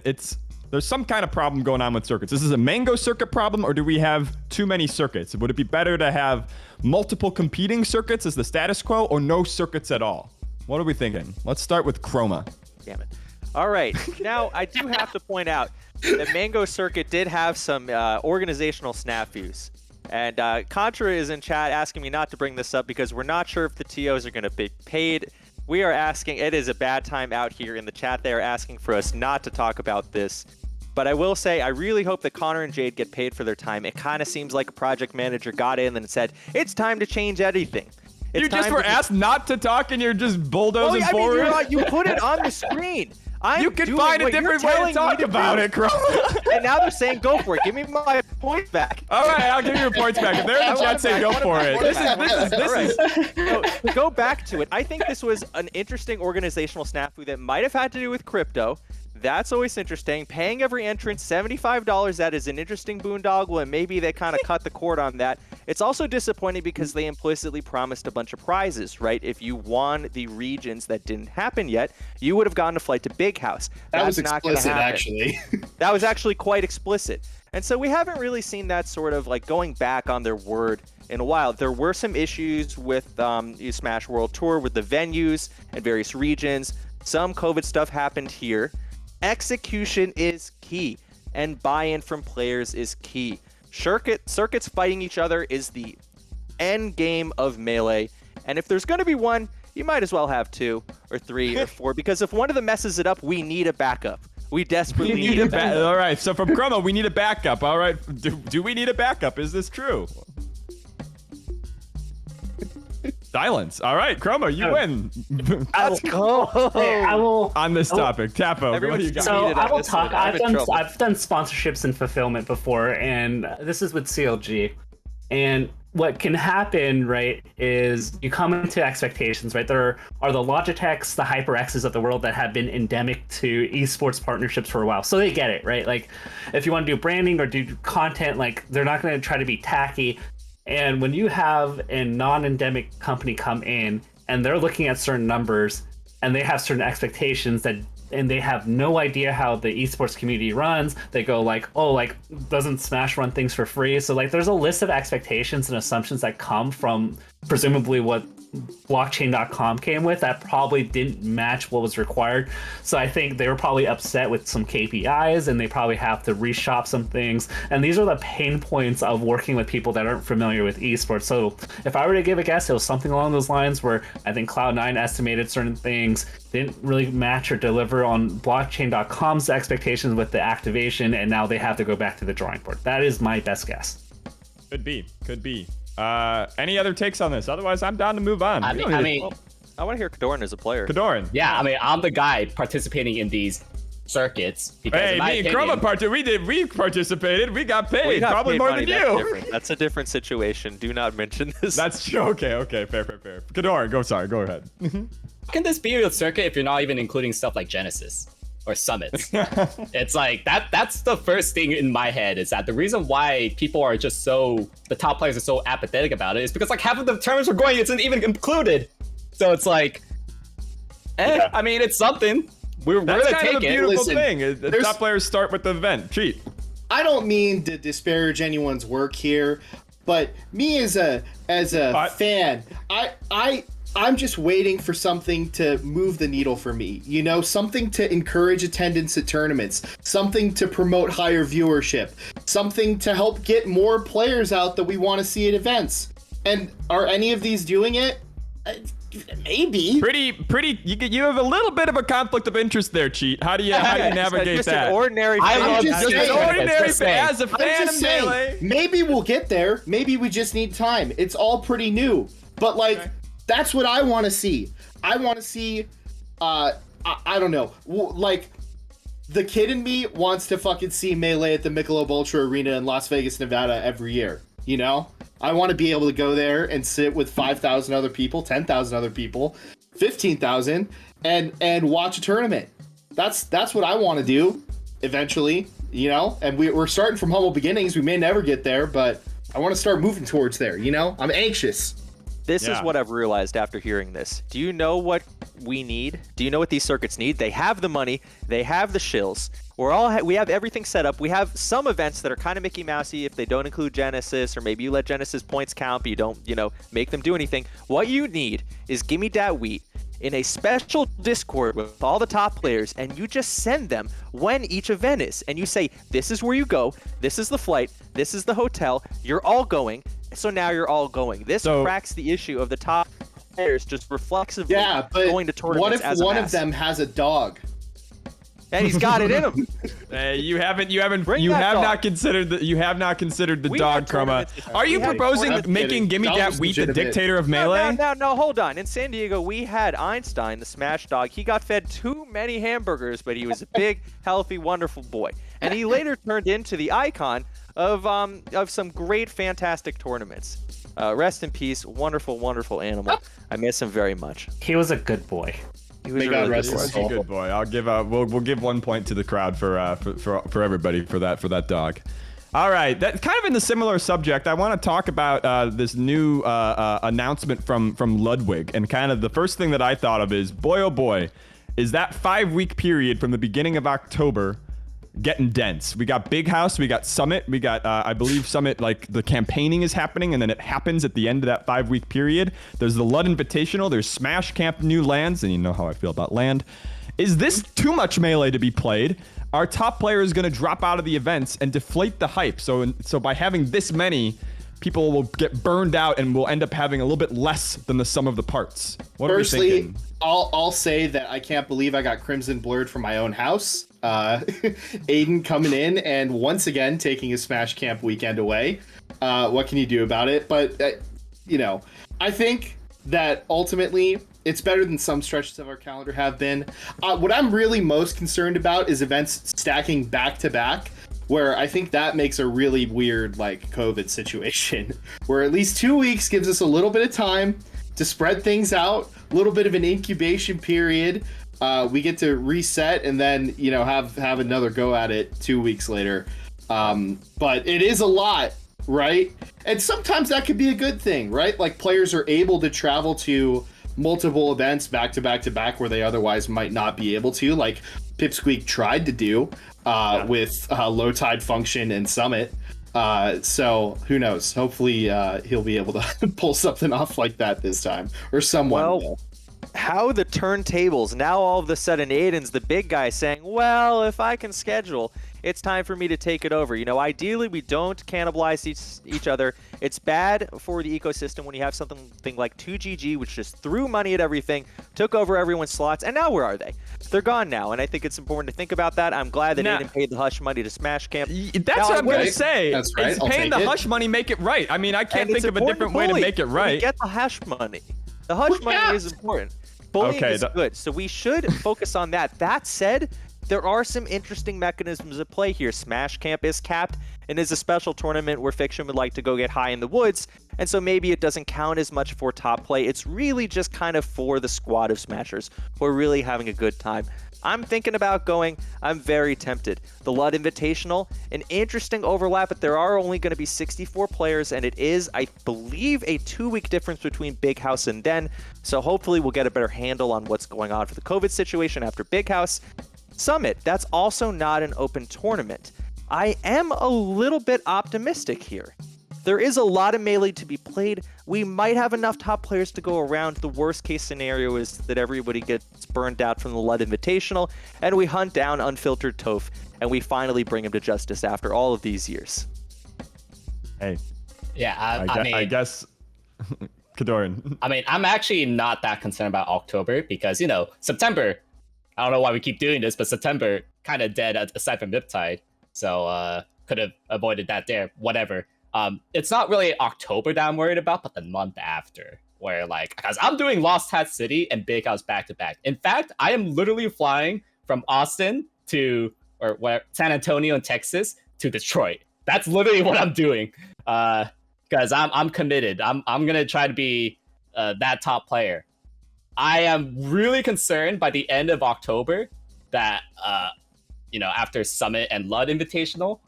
there's some kind of problem going on with circuits. Is this a Mango circuit problem, or do we have too many circuits? Would it be better to have multiple competing circuits as the status quo, or no circuits at all? What are we thinking? Let's start with Chroma. Damn it. All right. Now, I do have to point out that Mango Circuit did have some organizational snafus. And Contra is in chat asking me not to bring this up because we're not sure if the TOs are going to be paid. We are asking, it is a bad time out here in the chat. They are asking for us not to talk about this. But I will say, I really hope that Connor and Jade get paid for their time. It kind of seems like a project manager got in and said, it's time to change anything. It's You just time were to- asked not to talk, and you're just bulldozing forward. You put it on the screen. You could find a different way to talk about it, Chroma. And now they're saying, go for it. Give me my points back. All right, I'll give you your points back. If they're in the chat, say go for it. This is So, to go back to it, I think this was an interesting organizational snafu that might have had to do with crypto. That's always interesting. Paying every entrant $75, that is an interesting boondoggle, and maybe they kind of cut the cord on that. It's also disappointing because they implicitly promised a bunch of prizes, right? If you won the regions that didn't happen yet, you would have gotten a flight to Big House. That was That's not gonna explicit, happen. actually. That was actually quite explicit. And so we haven't really seen that sort of like going back on their word in a while. There were some issues with Smash World Tour with the venues and various regions. Some COVID stuff happened here. Execution is key, and buy-in from players is key. Circuits fighting each other is the end game of Melee, and if there's going to be one, you might as well have 2 or 3 or 4, because if one of them messes it up, we need a backup. We desperately need a backup. All right, so from Chroma, we need a backup. All right, do we need a backup? Is this true? Silence. All right, Chroma, you win. Let's go. I will. On this topic, Tapo, what do you got? So Needed I on will this talk. one. I'm in trouble. I've done sponsorships and fulfillment before, and this is with CLG. And what can happen, right, is you come into expectations, right? There are the Logitechs, the HyperXs of the world that have been endemic to esports partnerships for a while, so they get it, right? Like, if you want to do branding or do content, like they're not going to try to be tacky. And when you have a non-endemic company come in and they're looking at certain numbers and they have certain expectations and they have no idea how the esports community runs, they go like, oh, like, doesn't Smash run things for free? So like there's a list of expectations and assumptions that come from presumably what blockchain.com came with that probably didn't match what was required. So I think they were probably upset with some KPIs and they probably have to reshop some things. And these are the pain points of working with people that aren't familiar with esports. So if I were to give a guess, it was something along those lines where I think Cloud9 estimated certain things didn't really match or deliver on blockchain.com's expectations with the activation, and now they have to go back to the drawing board. That is my best guess. Could be. Any other takes on this? Otherwise, I'm down to move on. I mean, Well, I want to hear Kodorin as a player. Kodorin. yeah, I mean, I'm the guy participating in these circuits because Hey, in my me and opinion, Chroma we participated. We got paid. We got Probably paid more money, than that's you. different. That's a different situation. Do not mention this. That's true. Okay. Fair. Kodorin, go ahead. how can this be a circuit if you're not even including stuff like Genesis or Summits? It's like that's the first thing in my head, is that the reason why people are just the top players are so apathetic about it is because like half of the tournaments we're going isn't even included. So it's like, I mean, it's something. We're That's gonna kind take of a it. beautiful Listen, thing. The there's- top players start with the event. Cheat. I don't mean to disparage anyone's work here, but me as a fan, I'm just waiting for something to move the needle for me. You know, something to encourage attendance at tournaments, something to promote higher viewership, something to help get more players out that we want to see at events. And are any of these doing it? Maybe. Pretty. You have a little bit of a conflict of interest there, Cheat. How do you navigate just that? an ordinary I fan. love just Just saying. an ordinary Just saying. fan, as a I'm fan just of saying, Melee. maybe we'll get there. Maybe we just need time. It's all pretty new. But like, that's what I want to see. I want to see, I don't know, like, the kid in me wants to fucking see Melee at the Michelob Ultra Arena in Las Vegas, Nevada every year. You know, I want to be able to go there and sit with 5,000 other people, 10,000 other people, 15,000, and watch a tournament. That's what I want to do eventually, you know. And we're starting from humble beginnings. We may never get there, but I want to start moving towards there. You know, I'm anxious. This Yeah. is what I've realized after hearing this. Do you know what we need? Do you know what these circuits need? They have the money. They have the shills. We have everything set up. We have some events that are kind of Mickey Mousey if they don't include Genesis, or maybe you let Genesis points count, but you don't, make them do anything. What you need is Gimme Dat Wheat in a special Discord with all the top players, and you just send them when each event is. And you say, this is where you go. This is the flight. This is the hotel. You're all going. So now you're all going. This cracks the issue of the top players just reflexively going to tournaments. What if as a one mass. of them has a dog? And he's got it in him. You have that dog. not considered the We dog, had Chroma. tournaments. Are you We had proposing tournaments. making Gimme That Dat was Wheat the legitimate. dictator of Melee? No, hold on. In San Diego, we had Einstein, the smash dog. He got fed too many hamburgers, but he was a big, healthy, wonderful boy. And he later turned into the icon of some great, fantastic tournaments. Rest in peace, wonderful, wonderful animal. I miss him very much. He was a good boy. He was May a God really rest good his boy. soul. Good boy. I'll give we'll give 1 point to the crowd for everybody for that dog. All right, that's kind of in the similar subject. I want to talk about this new announcement from Ludwig, and kind of the first thing that I thought of is, boy oh boy, is that 5-week period from the beginning of October getting dense. We got Big House, we got Summit, we got I believe Summit, like the campaigning is happening, and then it happens at the end of that 5-week period. There's the Lud Invitational, there's Smash Camp New Lands, and you know how I feel about land. Is this too much Melee to be played? Our top player is going to drop out of the events and deflate the hype. So by having this many, people will get burned out and will end up having a little bit less than the sum of the parts. What are we Firstly, thinking? I'll say that I can't believe I got Crimson blurred from my own house. Aiden coming in and once again taking his Smash Camp weekend away. What can you do about it? But I think that ultimately it's better than some stretches of our calendar have been. What I'm really most concerned about is events stacking back to back, where I think that makes a really weird COVID situation, where at least 2 weeks gives us a little bit of time to spread things out, a little bit of an incubation period. We get to reset and then have another go at it 2 weeks later. But it is a lot right? And sometimes that could be a good thing, right? Like players are able to travel to multiple events back to back to back where they otherwise might not be able to, like Pipsqueak tried to do with Low Tide Function and Summit. So who knows? Hopefully he'll be able to pull something off like that this time, or someone will. How the turntables, now all of a sudden Aiden's the big guy saying, well, if I can schedule, it's time for me to take it over. You know, ideally we don't cannibalize each other. It's bad for the ecosystem when you have something like 2GG, which just threw money at everything, took over everyone's slots, and now where are they? They're gone now, and I think it's important to think about that. I'm glad that Aiden paid the hush money to Smash Camp. That's what I'm going to say. That's right. Is paying the hush money make it right? I mean, I can't think of a different way to make it right. Get the hush money. The hush money is important. Bullying is good, so we should focus on that. That said, there are some interesting mechanisms at play here. Smash Camp is capped and is a special tournament where Fiction would like to go get high in the woods, and so maybe it doesn't count as much for top play. It's really just kind of for the squad of Smashers who are really having a good time. I'm thinking about going. I'm very tempted. The Lud Invitational, an interesting overlap, but there are only going to be 64 players, and it is, I believe, a 2-week difference between Big House and Den. So hopefully we'll get a better handle on what's going on for the COVID situation after Big House. Summit, that's also not an open tournament. I am a little bit optimistic here. There is a lot of Melee to be played. We might have enough top players to go around. The worst case scenario is that everybody gets burned out from the Lud Invitational, and we hunt down Unfiltered Toph, and we finally bring him to justice after all of these years. Hey. Yeah, I guess Kodorin. I mean, I'm actually not that concerned about October because, you know, September, I don't know why we keep doing this, but September kind of dead aside from Riptide. So could have avoided that there, whatever. It's not really October that I'm worried about, but the month after, where like, because I'm doing Lost Hat City and Big House back to back. In fact, I am literally flying from Austin to San Antonio in Texas to Detroit. That's literally what I'm doing. Because I'm committed. I'm gonna try to be that top player. I am really concerned by the end of October that after Summit and Lud Invitational,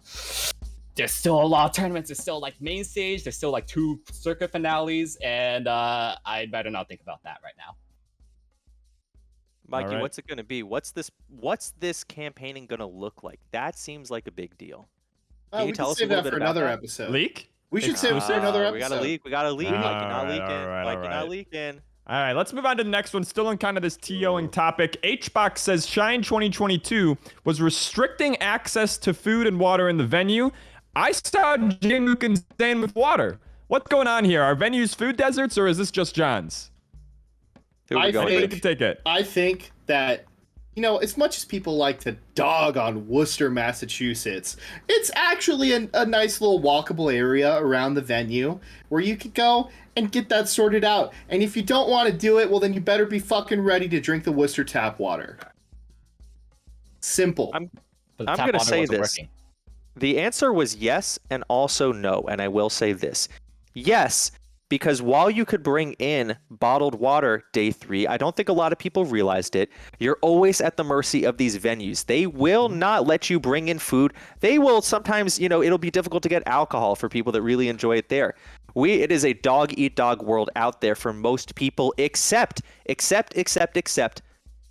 there's still a lot of tournaments. There's still like main stage. There's still like 2 circuit finales, and I'd better not think about that right now. Mikey, what's it gonna be? What's this campaigning gonna look like? That seems like a big deal. Can you tell us a little bit for about another that? episode? Leak? We should save it for another episode. We gotta leak. Like you're not leaking. All You're not leaking. All right, let's move on to the next one. Still on kind of this TOing topic. Hbox says Shine 2022 was restricting access to food and water in the venue. I saw Jmook and ZAIN with water. What's going on here? Are venues food deserts, or is this just John's? Anybody can take it. I think that, as much as people like to dog on Worcester, Massachusetts, it's actually a nice little walkable area around the venue where you could go and get that sorted out. And if you don't want to do it, well, then you better be fucking ready to drink the Worcester tap water. Simple. I'm going to say this. Working. The answer was yes and also no, and I will say this. Yes, because while you could bring in bottled water day 3, I don't think a lot of people realized it. You're always at the mercy of these venues. They will not let you bring in food. They will sometimes, it'll be difficult to get alcohol for people that really enjoy it there. It is a dog eat dog world out there for most people, except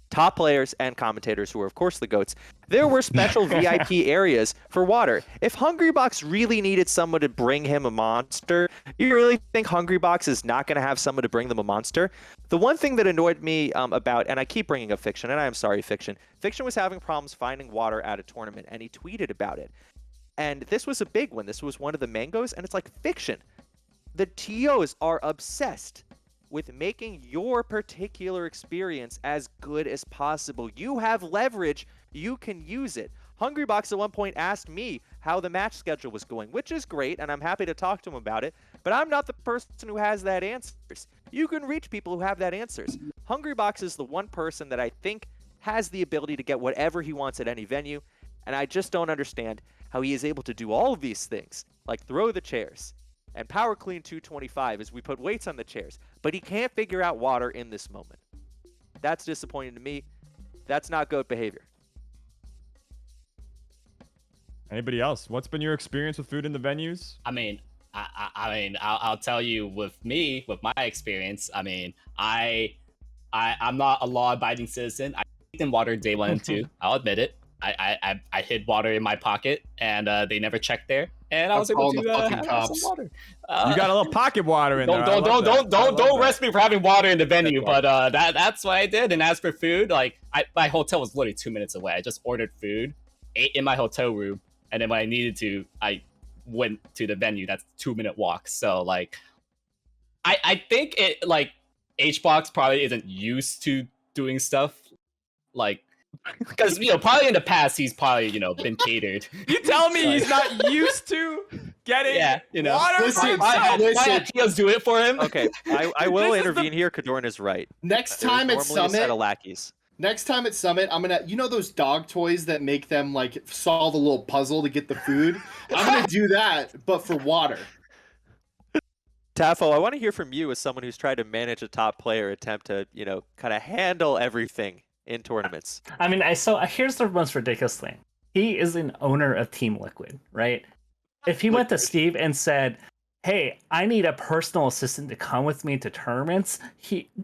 top players and commentators, who are of course the GOATs. There were special VIP areas for water. If Hungrybox really needed someone to bring him a monster, you really think Hungrybox is not going to have someone to bring them a monster? The one thing that annoyed me about, and I keep bringing up Fiction, and I am sorry, Fiction was having problems finding water at a tournament, and he tweeted about it. And this was a big one. This was one of the mangoes, and it's like, Fiction, the TOs are obsessed with making your particular experience as good as possible. You have leverage. You can use it. Hungrybox at one point asked me how the match schedule was going, which is great, and I'm happy to talk to him about it, but I'm not the person who has that answers. You can reach people who have that answers. Hungrybox is the one person that I think has the ability to get whatever he wants at any venue, and I just don't understand how he is able to do all of these things, like throw the chairs, and power clean 225 as we put weights on the chairs, but he can't figure out water in this moment. That's disappointing to me. That's not GOAT behavior. Anybody else? What's been your experience with food in the venues? I mean, I mean, I'll tell you with my experience. I mean, I'm not a law-abiding citizen. I in water day 1 and 2. I'll admit it. I hid water in my pocket, and they never checked there, and I was able to have some water. You got a little pocket water in there. Don't arrest me for having water in the venue, but that's what I did. And as for food, like my hotel was literally 2 minutes away. I just ordered food, ate in my hotel room, and then when I needed to, I went to the venue. That's a 2-minute walk. So like, I think it like HBox probably isn't used to doing stuff like. Because probably in the past he's probably been catered. You tell me he's not used to getting water. Listen, my heels do it for him. Okay, I will intervene here. Kodorin is right. Next time at Normally a set Summit, of lackeys. Next time at Summit, I'm gonna, those dog toys that make them like solve a little puzzle to get the food. I'm gonna do that, but for water. Tafo, I want to hear from you as someone who's tried to manage a top player, attempt to kind of handle everything in tournaments. I mean, here's the most ridiculous thing. He is an owner of Team Liquid, right? If he went to Steve and said, "Hey, I need a personal assistant to come with me to tournaments,"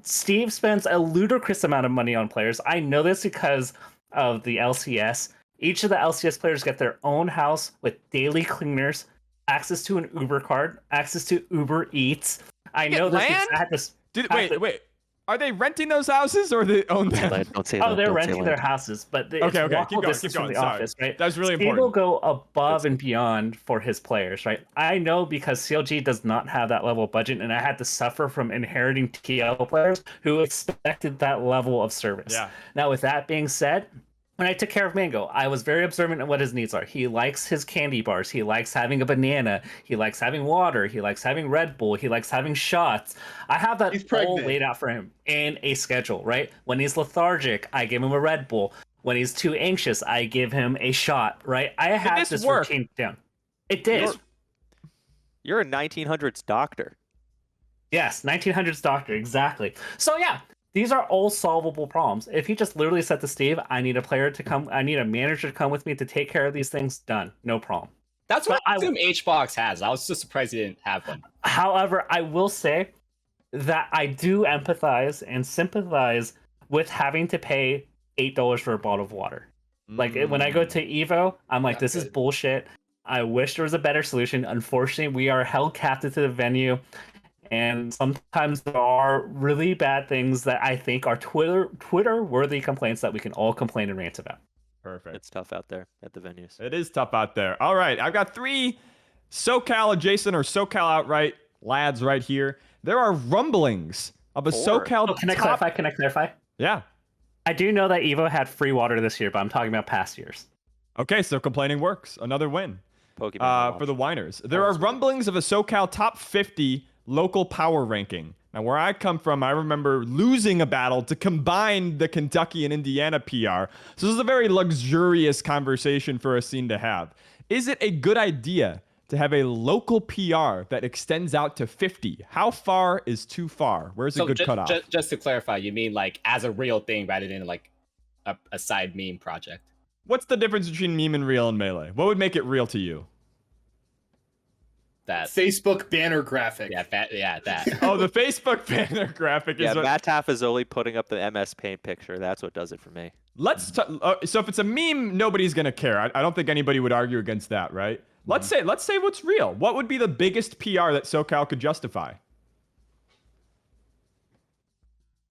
Steve spends a ludicrous amount of money on players. I know this because of the LCS. Each of the LCS players get their own house with daily cleaners, access to an Uber card, access to Uber Eats. I know this because I had this. Wait. Are they renting those houses or they own them? Don't say they're renting their houses, but it's walkable distance from the office, right? That's really important. He will go above and beyond for his players, right? I know because CLG does not have that level of budget, and I had to suffer from inheriting TL players who expected that level of service. Yeah. Now, with that being said, when I took care of Mango, I was very observant of what his needs are. He likes his candy bars. He likes having a banana. He likes having water. He likes having Red Bull. He likes having shots. I have that all laid out for him in a schedule, right? When he's lethargic, I give him a Red Bull. When he's too anxious, I give him a shot, right? I have this routine down. It did. You're a 1900s doctor. Yes, 1900s doctor, exactly. So yeah. These are all solvable problems. If he just literally said to Steve, I need a manager to come with me to take care of these things, done. No problem. That's what I assume HBox has. I was just surprised he didn't have one. However, I will say that I do empathize and sympathize with having to pay $8 for a bottle of water. Like when I go to Evo, I'm like, this is bullshit. I wish there was a better solution. Unfortunately, we are held captive to the venue. And sometimes there are really bad things that I think are Twitter-worthy complaints that we can all complain and rant about. Perfect. It's tough out there at the venues. It is tough out there. All right, I've got 3 SoCal adjacent or SoCal outright lads right here. There are rumblings of a SoCal. Can I clarify? Yeah. I do know that Evo had free water this year, but I'm talking about past years. Okay, so complaining works. Another win Pokemon for the whiners. There are rumblings of a SoCal top 50 local power ranking. Now, where I come from, I remember losing a battle to combine the Kentucky and Indiana PR. So this is a very luxurious conversation for a scene to have. Is it a good idea to have a local PR that extends out to 50? How far is too far? Where's a good cutoff? Just to clarify, you mean like as a real thing rather than like a side meme project? What's the difference between meme and real and Melee? What would make it real to you? That Facebook banner graphic. Yeah, that. Oh, the Facebook banner graphic. Yeah, is what... Matt Taff is only putting up the MS Paint picture. That's what does it for me. So if it's a meme, nobody's gonna care. I don't think anybody would argue against that, right? Let's say what's real. What would be the biggest PR that SoCal could justify?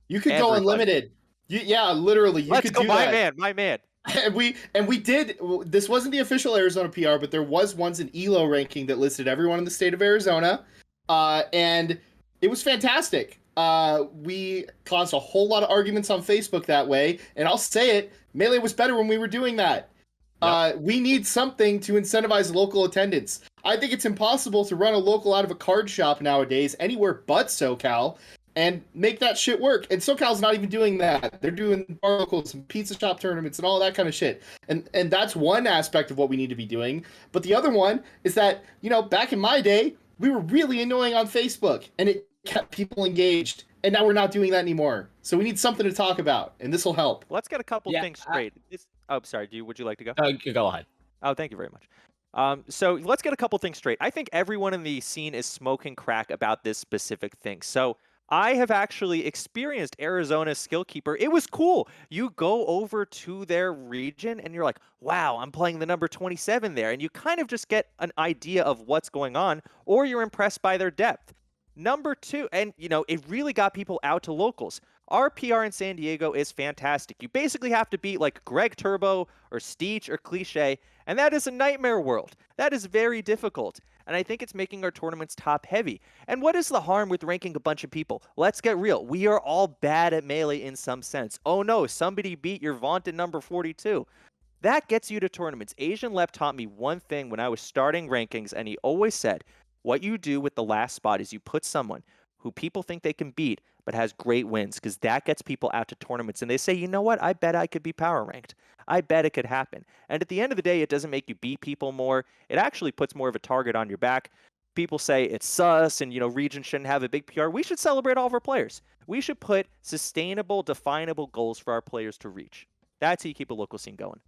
You could go unlimited. Literally. You Let's could go, do my that. man. And we did. This wasn't the official Arizona PR, but there was once an ELO ranking that listed everyone in the state of Arizona, and it was fantastic. We caused a whole lot of arguments on Facebook that way, and I'll say it: Melee was better when we were doing that. Yep. We need something to incentivize local attendance. I think it's impossible to run a local out of a card shop nowadays, anywhere but SoCal, and make that shit work. And SoCal's not even doing that. They're doing bar locals and pizza shop tournaments and all that kind of shit. And that's one aspect of what we need to be doing. But the other one is that, back in my day, we were really annoying on Facebook, and it kept people engaged. And now we're not doing that anymore. So we need something to talk about, and this will help. Let's get a couple things straight. Sorry. Would you like to go? Go ahead. Oh, thank you very much. So let's get a couple things straight. I think everyone in the scene is smoking crack about this specific thing. So I have actually experienced Arizona's Skill Keeper. It was cool. You go over to their region and you're like, wow, I'm playing the number 27 there. And you kind of just get an idea of what's going on, or you're impressed by their depth. Number two, and it really got people out to locals. Our PR in San Diego is fantastic. You basically have to beat like Greg Turbo or Steech or Cliche, and that is a nightmare world. That is very difficult. And I think it's making our tournaments top heavy. And what is the harm with ranking a bunch of people? Let's get real. We are all bad at Melee in some sense. Oh no, somebody beat your vaunted number 42. That gets you to tournaments. Asian Lep taught me one thing when I was starting rankings, and he always said, what you do with the last spot is you put someone who people think they can beat, but has great wins, because that gets people out to tournaments. And they say, you know what? I bet I could be power ranked. I bet it could happen. And at the end of the day, it doesn't make you beat people more. It actually puts more of a target on your back. People say it's sus and, region shouldn't have a big PR. We should celebrate all of our players. We should put sustainable, definable goals for our players to reach. That's how you keep a local scene going.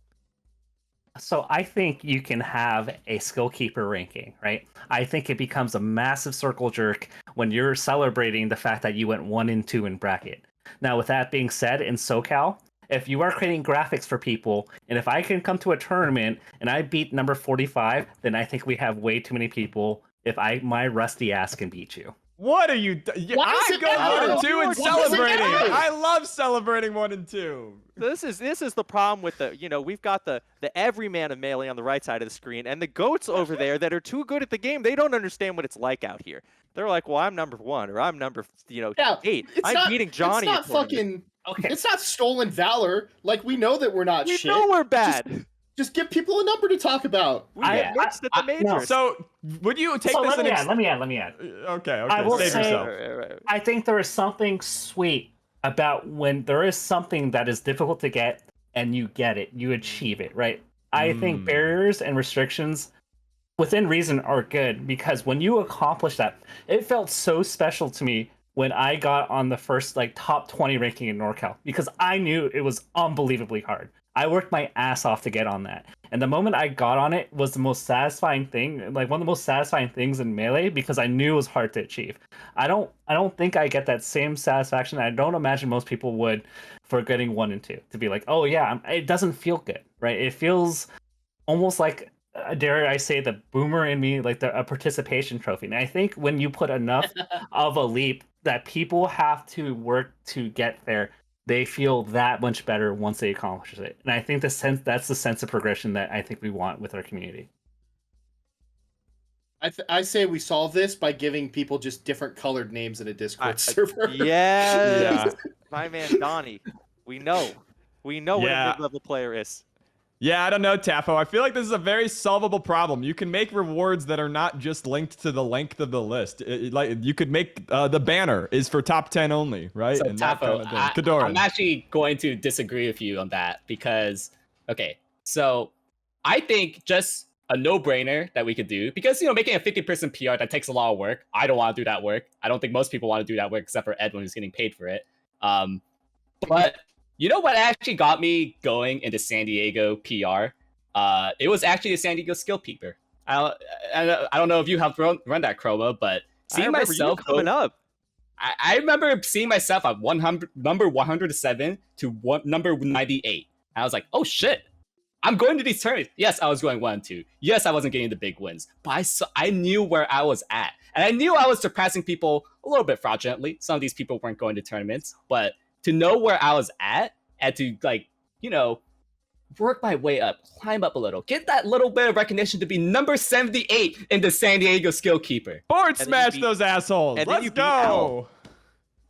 So I think you can have a skill keeper ranking, right? I think it becomes a massive circle jerk when you're celebrating the fact that you went 1 and 2 in bracket. Now, with that being said, in SoCal, if you are creating graphics for people, and if I can come to a tournament and I beat number 45, then I think we have way too many people if my rusty ass can beat you. What are you? I go 1 and 2 and celebrating. I love celebrating 1 and 2. This is the problem with we've got the everyman of Melee on the right side of the screen, and the goats over there that are too good at the game. They don't understand what it's like out here. They're like, well, I'm number 1 or I'm number 8. I'm beating Johnny. It's not fucking. Okay. It's not stolen valor. Like, we know that we're not shit. We know we're bad. Just give people a number to talk about. We get mixed at the majors. No. So would you take this? Let me add. Okay. I will Save say, yourself. I think there is something sweet about when there is something that is difficult to get and you get it, you achieve it, right? I think barriers and restrictions within reason are good, because when you accomplish that, it felt so special to me when I got on the first top 20 ranking in NorCal, because I knew it was unbelievably hard. I worked my ass off to get on that. And the moment I got on it was the most satisfying thing, one of the most satisfying things in Melee, because I knew it was hard to achieve. I don't think I get that same satisfaction. I don't imagine most people would for getting 1 and 2, to be like, oh yeah, it doesn't feel good, right? It feels almost like, dare I say, the boomer in me, like a participation trophy. And I think when you put enough of a leap that people have to work to get there, they feel that much better once they accomplish it. And I think that's the sense of progression that I think we want with our community. I say we solve this by giving people just different colored names in a Discord server. Yeah. My man Donnie. We know what a mid-level player is. Yeah, I don't know, Tafo. I feel like this is a very solvable problem. You can make rewards that are not just linked to the length of the list. Like you could make the banner is for top 10 only, right? So and Tafo, Kodorin. I'm actually going to disagree with you on that, because, okay, so I think just a no-brainer that we could do, because, making a 50% PR, that takes a lot of work. I don't want to do that work. I don't think most people want to do that work, except for Edwin, who's getting paid for it. But you know what actually got me going into San Diego PR? It was actually the San Diego Skill Keeper. I don't know if you have run that Chroma, but seeing myself coming up. I remember seeing myself at number 107 to number 98. I was like, oh shit, I'm going to these tournaments. Yes, I was going 1 and 2. Yes, I wasn't getting the big wins, but I knew where I was at. And I knew I was surpassing people a little bit fraudulently. Some of these people weren't going to tournaments, but to know where I was at and to work my way up, climb up a little, get that little bit of recognition to be number 78 in the San Diego Skill Keeper. Board smash those assholes. Let's go.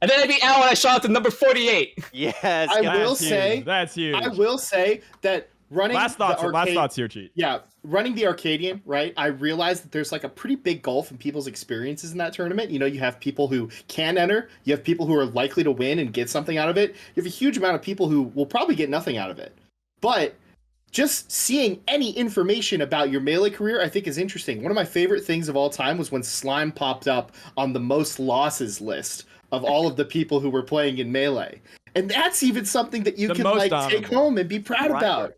And then I beat Al and I shot up to number 48. Yes. I will say that's huge. I will say that running last thoughts here, Cheat. Yeah, running the Arcadian, right? I realized that there's a pretty big gulf in people's experiences in that tournament. You have people who can enter, you have people who are likely to win and get something out of it. You have a huge amount of people who will probably get nothing out of it. But just seeing any information about your Melee career, I think, is interesting. One of my favorite things of all time was when Slime popped up on the most losses list of all of the people who were playing in Melee. And that's even something that you can take home and be proud about.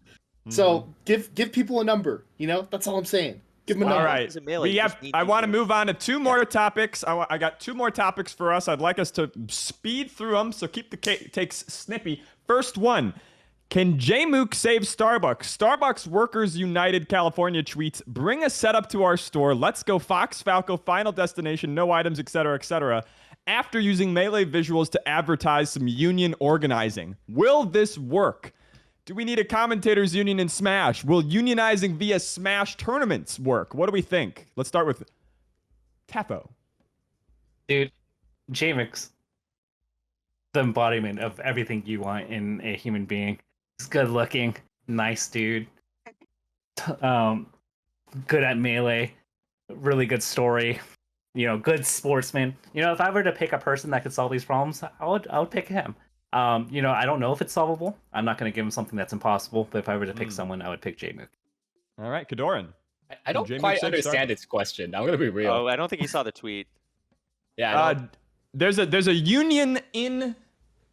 So give people a number, that's all I'm saying. Give him a Well, All number. right. Is it Melee? We You have. just need I want to people. move on to two more topics. I got two more topics for us. I'd like us to speed through them, so keep the takes snippy. First one. Can Jmook save Starbucks? Starbucks Workers United California tweets, bring a setup to our store. Let's go Fox Falco, final destination, no items, etc., etc. After using Melee visuals to advertise some union organizing. Will this work? Do we need a commentators union in Smash? Will unionizing via Smash tournaments work? What do we think? Let's start with Tapo. Dude, Jmook's the embodiment of everything you want in a human being. He's good looking, nice dude, good at Melee, really good story, good sportsman. If I were to pick a person that could solve these problems, I would pick him. I don't know if it's solvable. I'm not going to give him something that's impossible, but if I were to pick someone, I would pick Jmook. All right, Kodorin. I don't Jmook quite save understand Starbucks? its question. I'm gonna be real. Oh, I don't think you saw the tweet. Yeah. I don't- There's a union in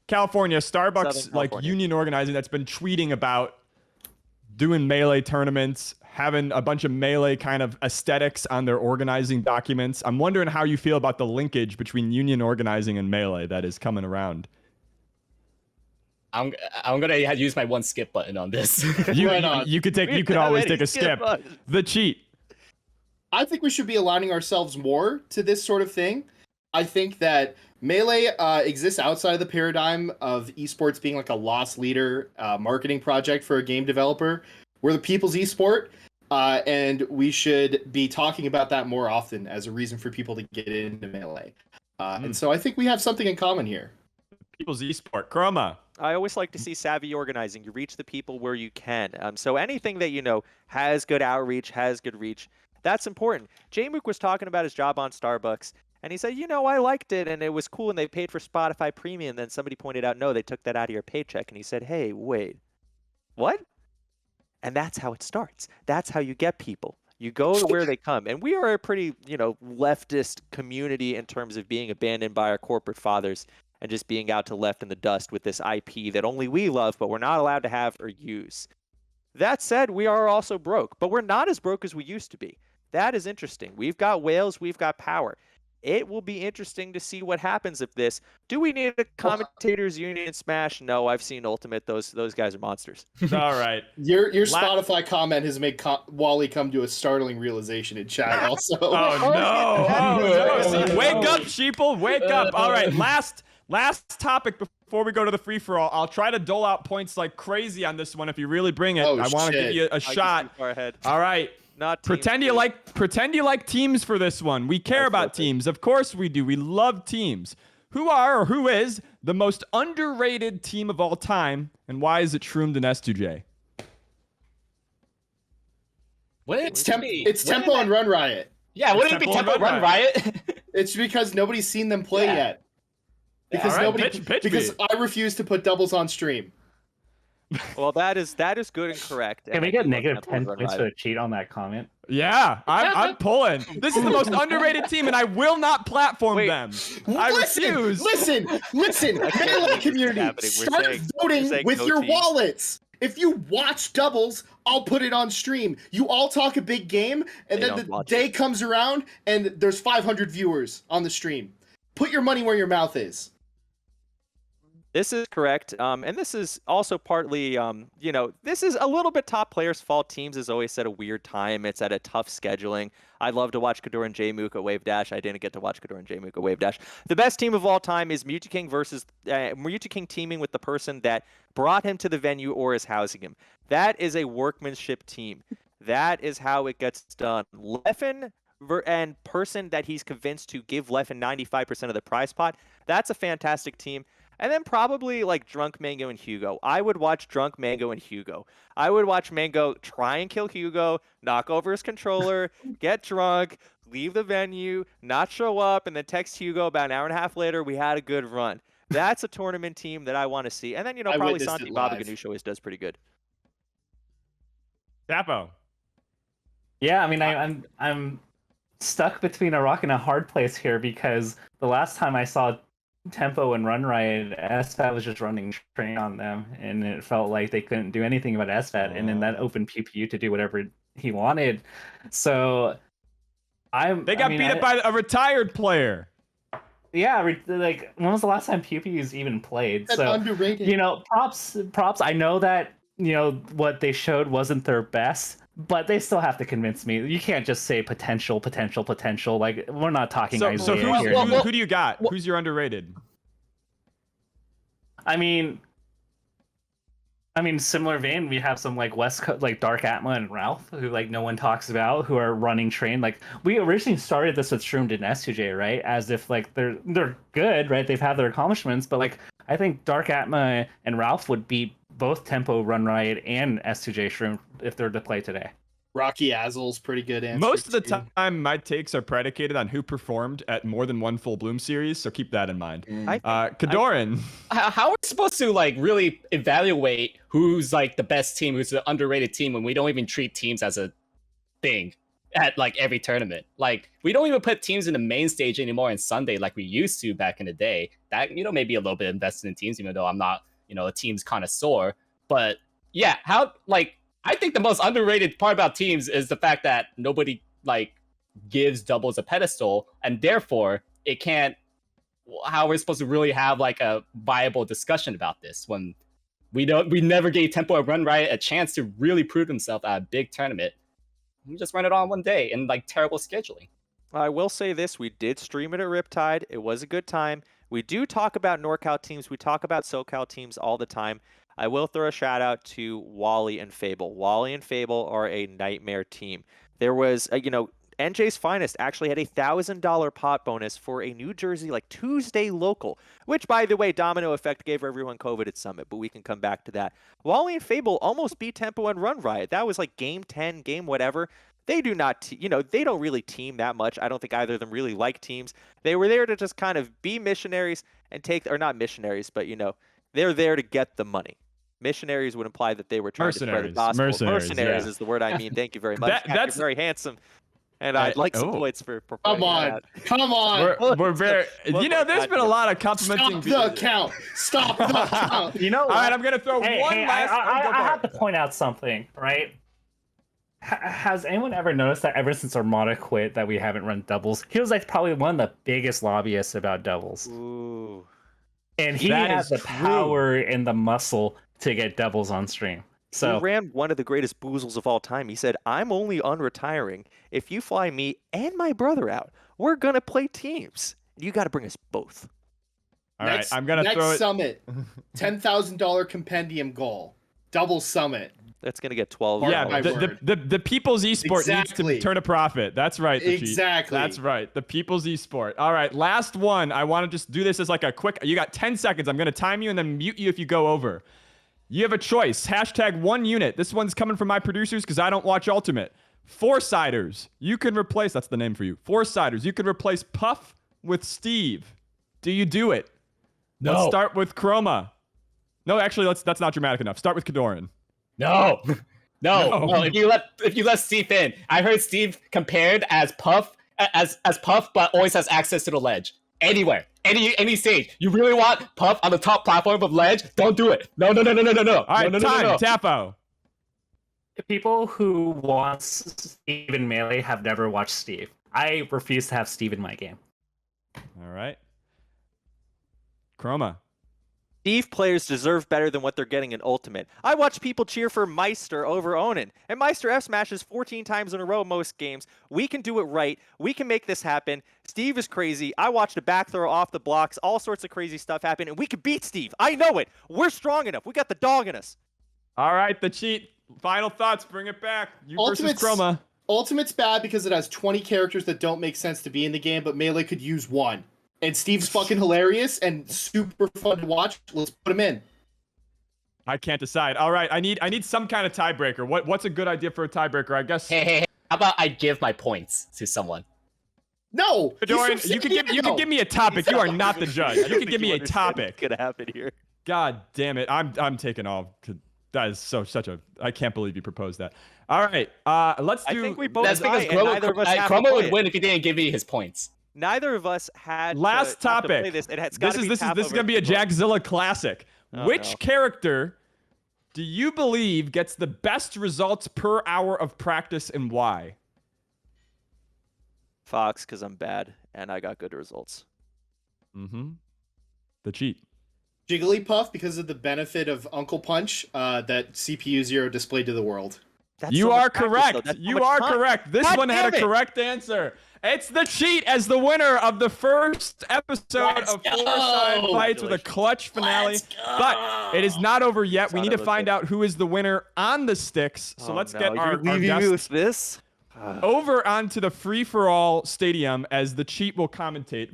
California, Starbucks Southern like California. union organizing that's been tweeting about doing Melee tournaments, having a bunch of Melee kind of aesthetics on their organizing documents. I'm wondering how you feel about the linkage between union organizing and Melee that is coming around. I'm gonna use my one skip button on this. Right on. You could always take a skip. The cheat. I think we should be aligning ourselves more to this sort of thing. I think that Melee exists outside of the paradigm of esports being like a loss leader marketing project for a game developer. We're the people's esport, and we should be talking about that more often as a reason for people to get into Melee. And so I think we have something in common here. People's esport. Chroma. I always like to see savvy organizing. You reach the people where you can. So anything that has good outreach, has good reach, that's important. Jmook was talking about his job on Starbucks, and he said, I liked it, and it was cool, and they paid for Spotify Premium. Then somebody pointed out, no, they took that out of your paycheck, and he said, hey, wait, what? And that's how it starts. That's how you get people. You go to where they come. And we are a pretty, leftist community in terms of being abandoned by our corporate fathers and just being out to left in the dust with this IP that only we love, but we're not allowed to have or use. That said, we are also broke, but we're not as broke as we used to be. That is interesting. We've got whales, we've got power. It will be interesting to see what happens if this. Do we need a commentators union in Smash? No, I've seen Ultimate. Those guys are monsters. All right. Your Spotify comment has made Wally come to a startling realization in chat also. Oh no! Oh no! See, wake up, sheeple! Wake up! All right, last topic before we go to the free for all. I'll try to dole out points like crazy on this one if you really bring it. Oh, I want to shit. give you a shot. Too far ahead. All right. Not teams, Pretend you please. like teams for this one. We care about teams. Of course we do. We love teams. Who are or who is the most underrated team of all time, and why is it Shroomed and S2J? It's Tempo and Run Riot. Yeah, wouldn't it be Tempo and Tempo Run Run Riot? It's because nobody's seen them play yet. Because All right, pitch because me. I refuse to put doubles on stream. Well, that is good and correct. Can and we I get do love negative Temple 10 Run points Riot. for a cheat on that comment? Yeah, I'm pulling. This is the most underrated team, and I will not platform Wait. them. I refuse. Listen, Melee community, happening. We're start saying voting with no your team. wallets. If you watch doubles, I'll put it on stream. You all talk a big game, and They then don't the watch day it. comes around, and there's 500 viewers on the stream. Put your money where your mouth is. This is correct. And this is also partly, this is a little bit top players' fault. Teams is always at a weird time. It's at a tough scheduling. I'd love to watch Kodorin Jmook at Wave Dash. I didn't get to watch Kodorin Jmook at Wave Dash. The best team of all time is Mewtwo versus Mewtwo teaming with the person that brought him to the venue or is housing him. That is a workmanship team. That is how it gets done. Leffen and person that he's convinced to give Leffen 95% of the prize pot. That's a fantastic team. And then probably like Drunk Mango and Hugo. I would watch Drunk Mango and Hugo. I would watch Mango try and kill Hugo, knock over his controller, get drunk, leave the venue, not show up, and then text Hugo about an hour and a half later, we had a good run. That's a tournament team that I want to see. And then, I probably witnessed Santi it Baba live. Ganoush always does pretty good. Dapo. Yeah, I mean, I'm stuck between a rock and a hard place here because the last time I saw Tempo and Run Riot, SFAT was just running train on them, and it felt like they couldn't do anything about SFAT, and then that opened PPU to do whatever he wanted. So They got beat up by a retired player. Yeah, like when was the last time Pew-Pews even played? That's So underrated. props. I know that what they showed wasn't their best, but they still have to convince me. You can't just say potential. Like we're not talking So Isaiah here. who do you got? Who's your underrated? I mean, similar vein, we have some like West Coast, like Dark Atma and Ralph, who like no one talks about, who are running train. Like we originally started this with Shroomed and S2J, right? As if like they're good, right? They've had their accomplishments, but like I think Dark Atma and Ralph would beat both Tempo, Run Riot, and S2J Shroomed if they're to play today. Rocky Azel's pretty good answer. Most of the too. time, my takes are predicated on who performed at more than one full Bloom series, so keep that in mind. Kodorin. How are we supposed to like really evaluate who's like the best team, who's the underrated team, when we don't even treat teams as a thing at like every tournament? Like we don't even put teams in the main stage anymore in Sunday like we used to back in the day. That maybe a little bit invested in teams, even though I'm not a teams connoisseur. But yeah, how like. I think the most underrated part about teams is the fact that nobody like gives doubles a pedestal, and therefore it can't. How we're supposed to really have like a viable discussion about this when we never gave Tempo and Run Riot a chance to really prove themselves at a big tournament. We just run it on one day and like terrible scheduling. I will say this: we did stream it at Riptide. It was a good time. We do talk about NorCal teams. We talk about SoCal teams all the time. I will throw a shout out to Wally and Fable. Wally and Fable are a nightmare team. There was, NJ's Finest actually had a $1,000 pot bonus for a New Jersey Tuesday local, which, by the way, domino effect gave everyone COVID at Summit, but we can come back to that. Wally and Fable almost beat Tempo and Run Riot. That was like game 10, game whatever. They do not, they don't really team that much. I don't think either of them really like teams. They were there to just kind of be missionaries and or not missionaries, but, they're there to get the money. Missionaries would imply that they were trying to spread the gospel. Mercenaries yeah. is the word I mean. Thank you very much. That's very handsome. And I'd like some points for Come on. Come on. We're very... there's been a lot of complimenting... Stop the count. Stop the count. All right, I'm going to throw one last... I have to point out something, right? Has anyone ever noticed that ever since Armada quit that we haven't run doubles? He was like probably one of the biggest lobbyists about doubles. Ooh. And he has the power and the muscle to get doubles on stream. So he ran one of the greatest boozles of all time. He said, I'm only unretiring if you fly me and my brother out. We're going to play teams. You got to bring us both. All right, I'm going to throw it. Next summit, $10,000 compendium goal. Double summit. That's going to get 12. Yeah, the People's Esport needs to turn a profit. That's right. Exactly. That's right. The People's Esport. All right, last one. I want to just do this as like a quick... You got 10 seconds. I'm going to time you and then mute you if you go over. You have a choice. Hashtag ONEUNIT. This one's coming from my producers because I don't watch Ultimate. Foursiders. You can replace... That's the name for you. Foursiders. You can replace Puff with Steve. Do you do it? No. Let's start with Chroma. No, actually, that's not dramatic enough. Start with Kodorin. No. If you let Steve in, I heard Steve compared as Puff, but always has access to the ledge. Anywhere, any stage. You really want Puff on the top platform of ledge? Don't do it. No. All right, no. Tafo. People who want Steve in Melee have never watched Steve. I refuse to have Steve in my game. All right. Chroma. Steve players deserve better than what they're getting in Ultimate. I watch people cheer for Meister over ONEUNIT, and Meister F smashes 14 times in a row most games. We can do it right. We can make this happen. Steve is crazy. I watched a back throw off the blocks, all sorts of crazy stuff happen, and we can beat Steve. I know it. We're strong enough. We got the dog in us. All right, the cheat. Final thoughts. Bring it back. You versus Chroma. Ultimate's bad because it has 20 characters that don't make sense to be in the game, but Melee could use one. And Steve's fucking hilarious and super fun to watch. Let's put him in. I can't decide. All right, I need some kind of tiebreaker. What's a good idea for a tiebreaker? I guess. Hey. How about I give my points to someone? No. Dorian, you can give me a topic. You are not the judge. You can give me a topic. What's gonna happen here? God damn it! I'm taking off. That is such a. I can't believe you proposed that. All right, let's do. I think we both. That's because Chroma would win if he didn't give me his points. Neither of us had last topic. To play this. This is gonna be a Jackzilla classic. Which character do you believe gets the best results per hour of practice and why? Fox, because I'm bad and I got good results. Mm-hmm. The cheat. Jigglypuff, because of the benefit of Uncle Punch that CPU Zero displayed to the world. That's You so much are practice, correct. though. That's so You much are time. correct. This God one had a damn it. correct answer. It's the cheat as the winner of the first episode Let's of go. Fourside Fights with a clutch finale. Let's go. But it is not over yet. We Son need to of a find bitch. out who is the winner on the sticks. So Oh, let's no. get our You're leaving me guest with this? over onto the free-for-all stadium as the cheat will commentate.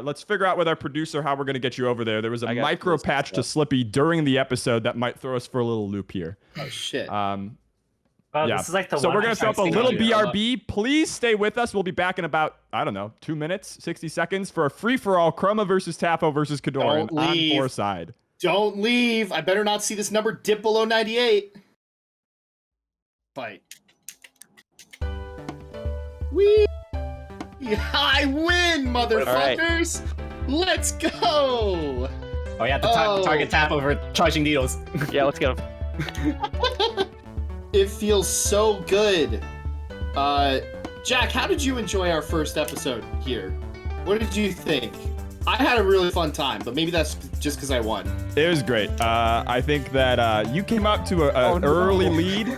Let's figure out with our producer how we're going to get you over there. There was a I got micro close patch to stuff. Slippy during the episode that might throw us for a little loop here. Oh shit. Oh, Yeah. this is like the So one we're going to throw up a thing little I do. BRB. Please stay with us. We'll be back in about, I don't know, 2 minutes, 60 seconds for a free-for-all Chroma versus Tafo versus Kodorin Don't on leave. Fourside. Don't leave. I better not see this number dip below 98. Fight. Wee! I win, motherfuckers! Let's go! Oh, yeah, the Oh. target tap over charging needles. Yeah, let's get him. It feels so good. Jack, how did you enjoy our first episode here? What did you think? I had a really fun time, but maybe that's just because I won. It was great. I think that you came out to an early lead.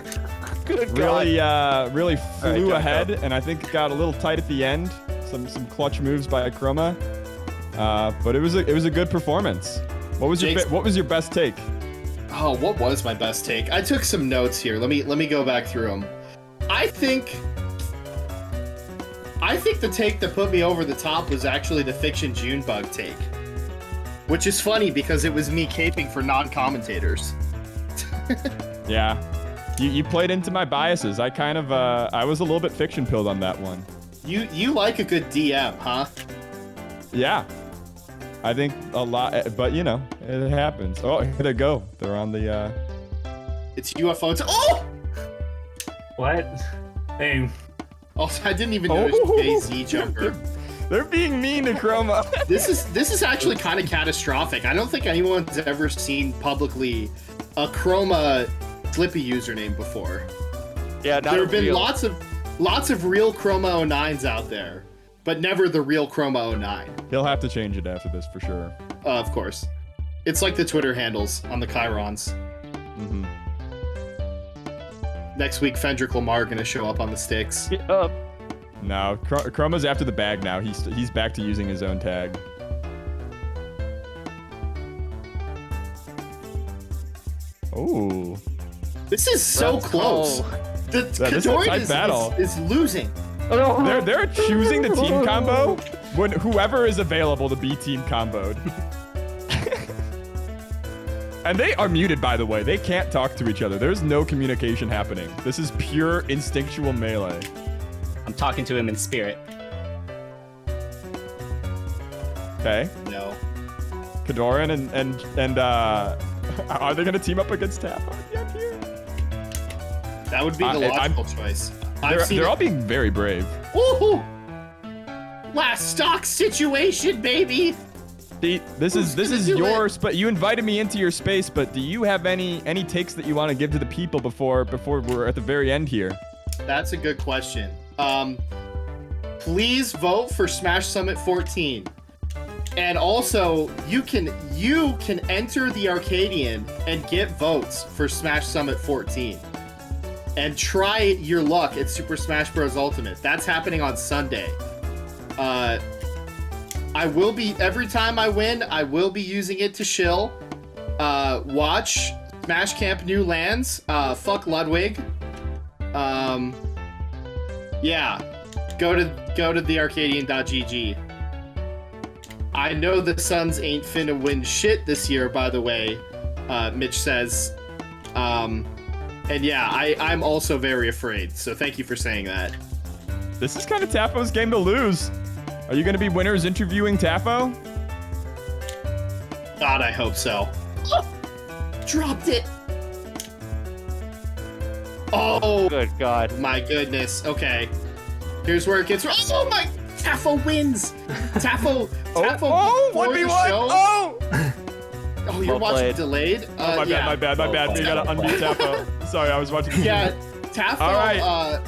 Good Really flew go, ahead, and I think got a little tight at the end. Some clutch moves by Chroma, but it was a good performance. What was your best take? Oh, what was my best take? I took some notes here. Let me go back through them. I think the take that put me over the top was actually the Fiction Junebug take, which is funny because it was me caping for non-commentators. Yeah, you played into my biases. I kind of I was a little bit fiction pilled on that one. You like a good DM, huh? Yeah, I think a lot, but you know it happens. Oh, here they go. They're on the. It's UFO. Oh! What? Hey, Oh, I didn't even notice JZ jumper. They're being mean to Chroma. This is actually kind of catastrophic. I don't think anyone's ever seen publicly a Chroma Slippy username before. Yeah, not There have been real. lots of real Chroma 09s out there, but never the real Chroma 09. He'll have to change it after this for sure. Of course. It's like the Twitter handles on the Chirons. Mm-hmm. Next week, Fendrick Lamar gonna show up on the sticks. No, Chroma's after the bag now. He's back to using his own tag. Oh. This is so close. The This is a Kodorin tight battle. is losing. They're choosing the team combo when whoever is available to be team comboed. And they are muted, by the way. They can't talk to each other. There's no communication happening. This is pure instinctual melee. I'm talking to him in spirit. Okay. No. Kodorin and are they gonna team up against Tafo yet here? That would be the logical choice. They're all being very brave. Woohoo! Last stock situation, baby. See, this is gonna do yours, but you invited me into your space. But do you have any takes that you want to give to the people before we're at the very end here? That's a good question. Please vote for Smash Summit 14. And also, you can enter the Arcadian and get votes for Smash Summit 14. And try your luck at Super Smash Bros. Ultimate. That's happening on Sunday. I will be, every time I win, I will be using it to shill. Watch Smash Camp New Lands. Fuck Ludwig. Yeah. Go to thearcadian.gg. I know the Suns ain't finna win shit this year, by the way, Mitch says. And yeah, I'm also very afraid, so thank you for saying that. This is kind of Tafo's game to lose. Are you going to be winners interviewing Tafo? God, I hope so. Dropped it. Oh, Good God. my goodness. Okay. Here's where it gets... Oh, my... Tafo wins. Tafo... Oh, before the 1v1. show- Oh! Oh, you're Well watching played. delayed? Oh, my yeah. bad. We gotta unmute Tafo. Sorry, I was watching. Yeah, Tafo All right.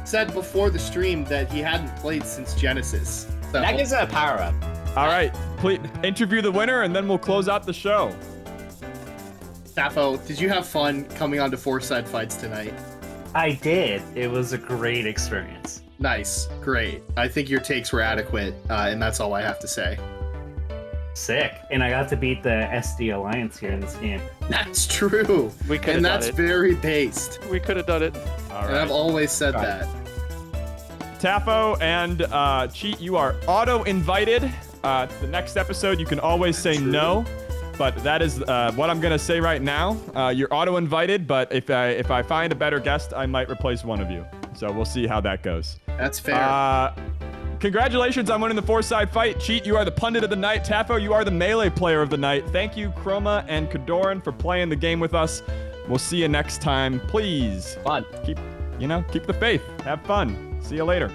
said before the stream that he hadn't played since Genesis. So. That gives it a power up. All right, please interview the winner, and then we'll close out the show. Tafo, did you have fun coming on to Fourside Fights tonight? I did. It was a great experience. Nice, great. I think your takes were adequate, and that's all I have to say. Sick. And I got to beat the SD Alliance here in this game. That's true. We could have and done that's it. very based. We could have done it. All And I've right, always said that. Tafo and Cheat, you are auto-invited. The next episode, you can always say no, but that is what I'm gonna say right now. You're auto-invited, but if I find a better guest, I might replace one of you. So we'll see how that goes. That's fair. Congratulations on winning the Fourside fight. Cheat, you are the pundit of the night. Tafo, you are the melee player of the night. Thank you, Chroma and Kodorin, for playing the game with us. We'll see you next time. Please Fun. keep the faith. Have fun. See you later.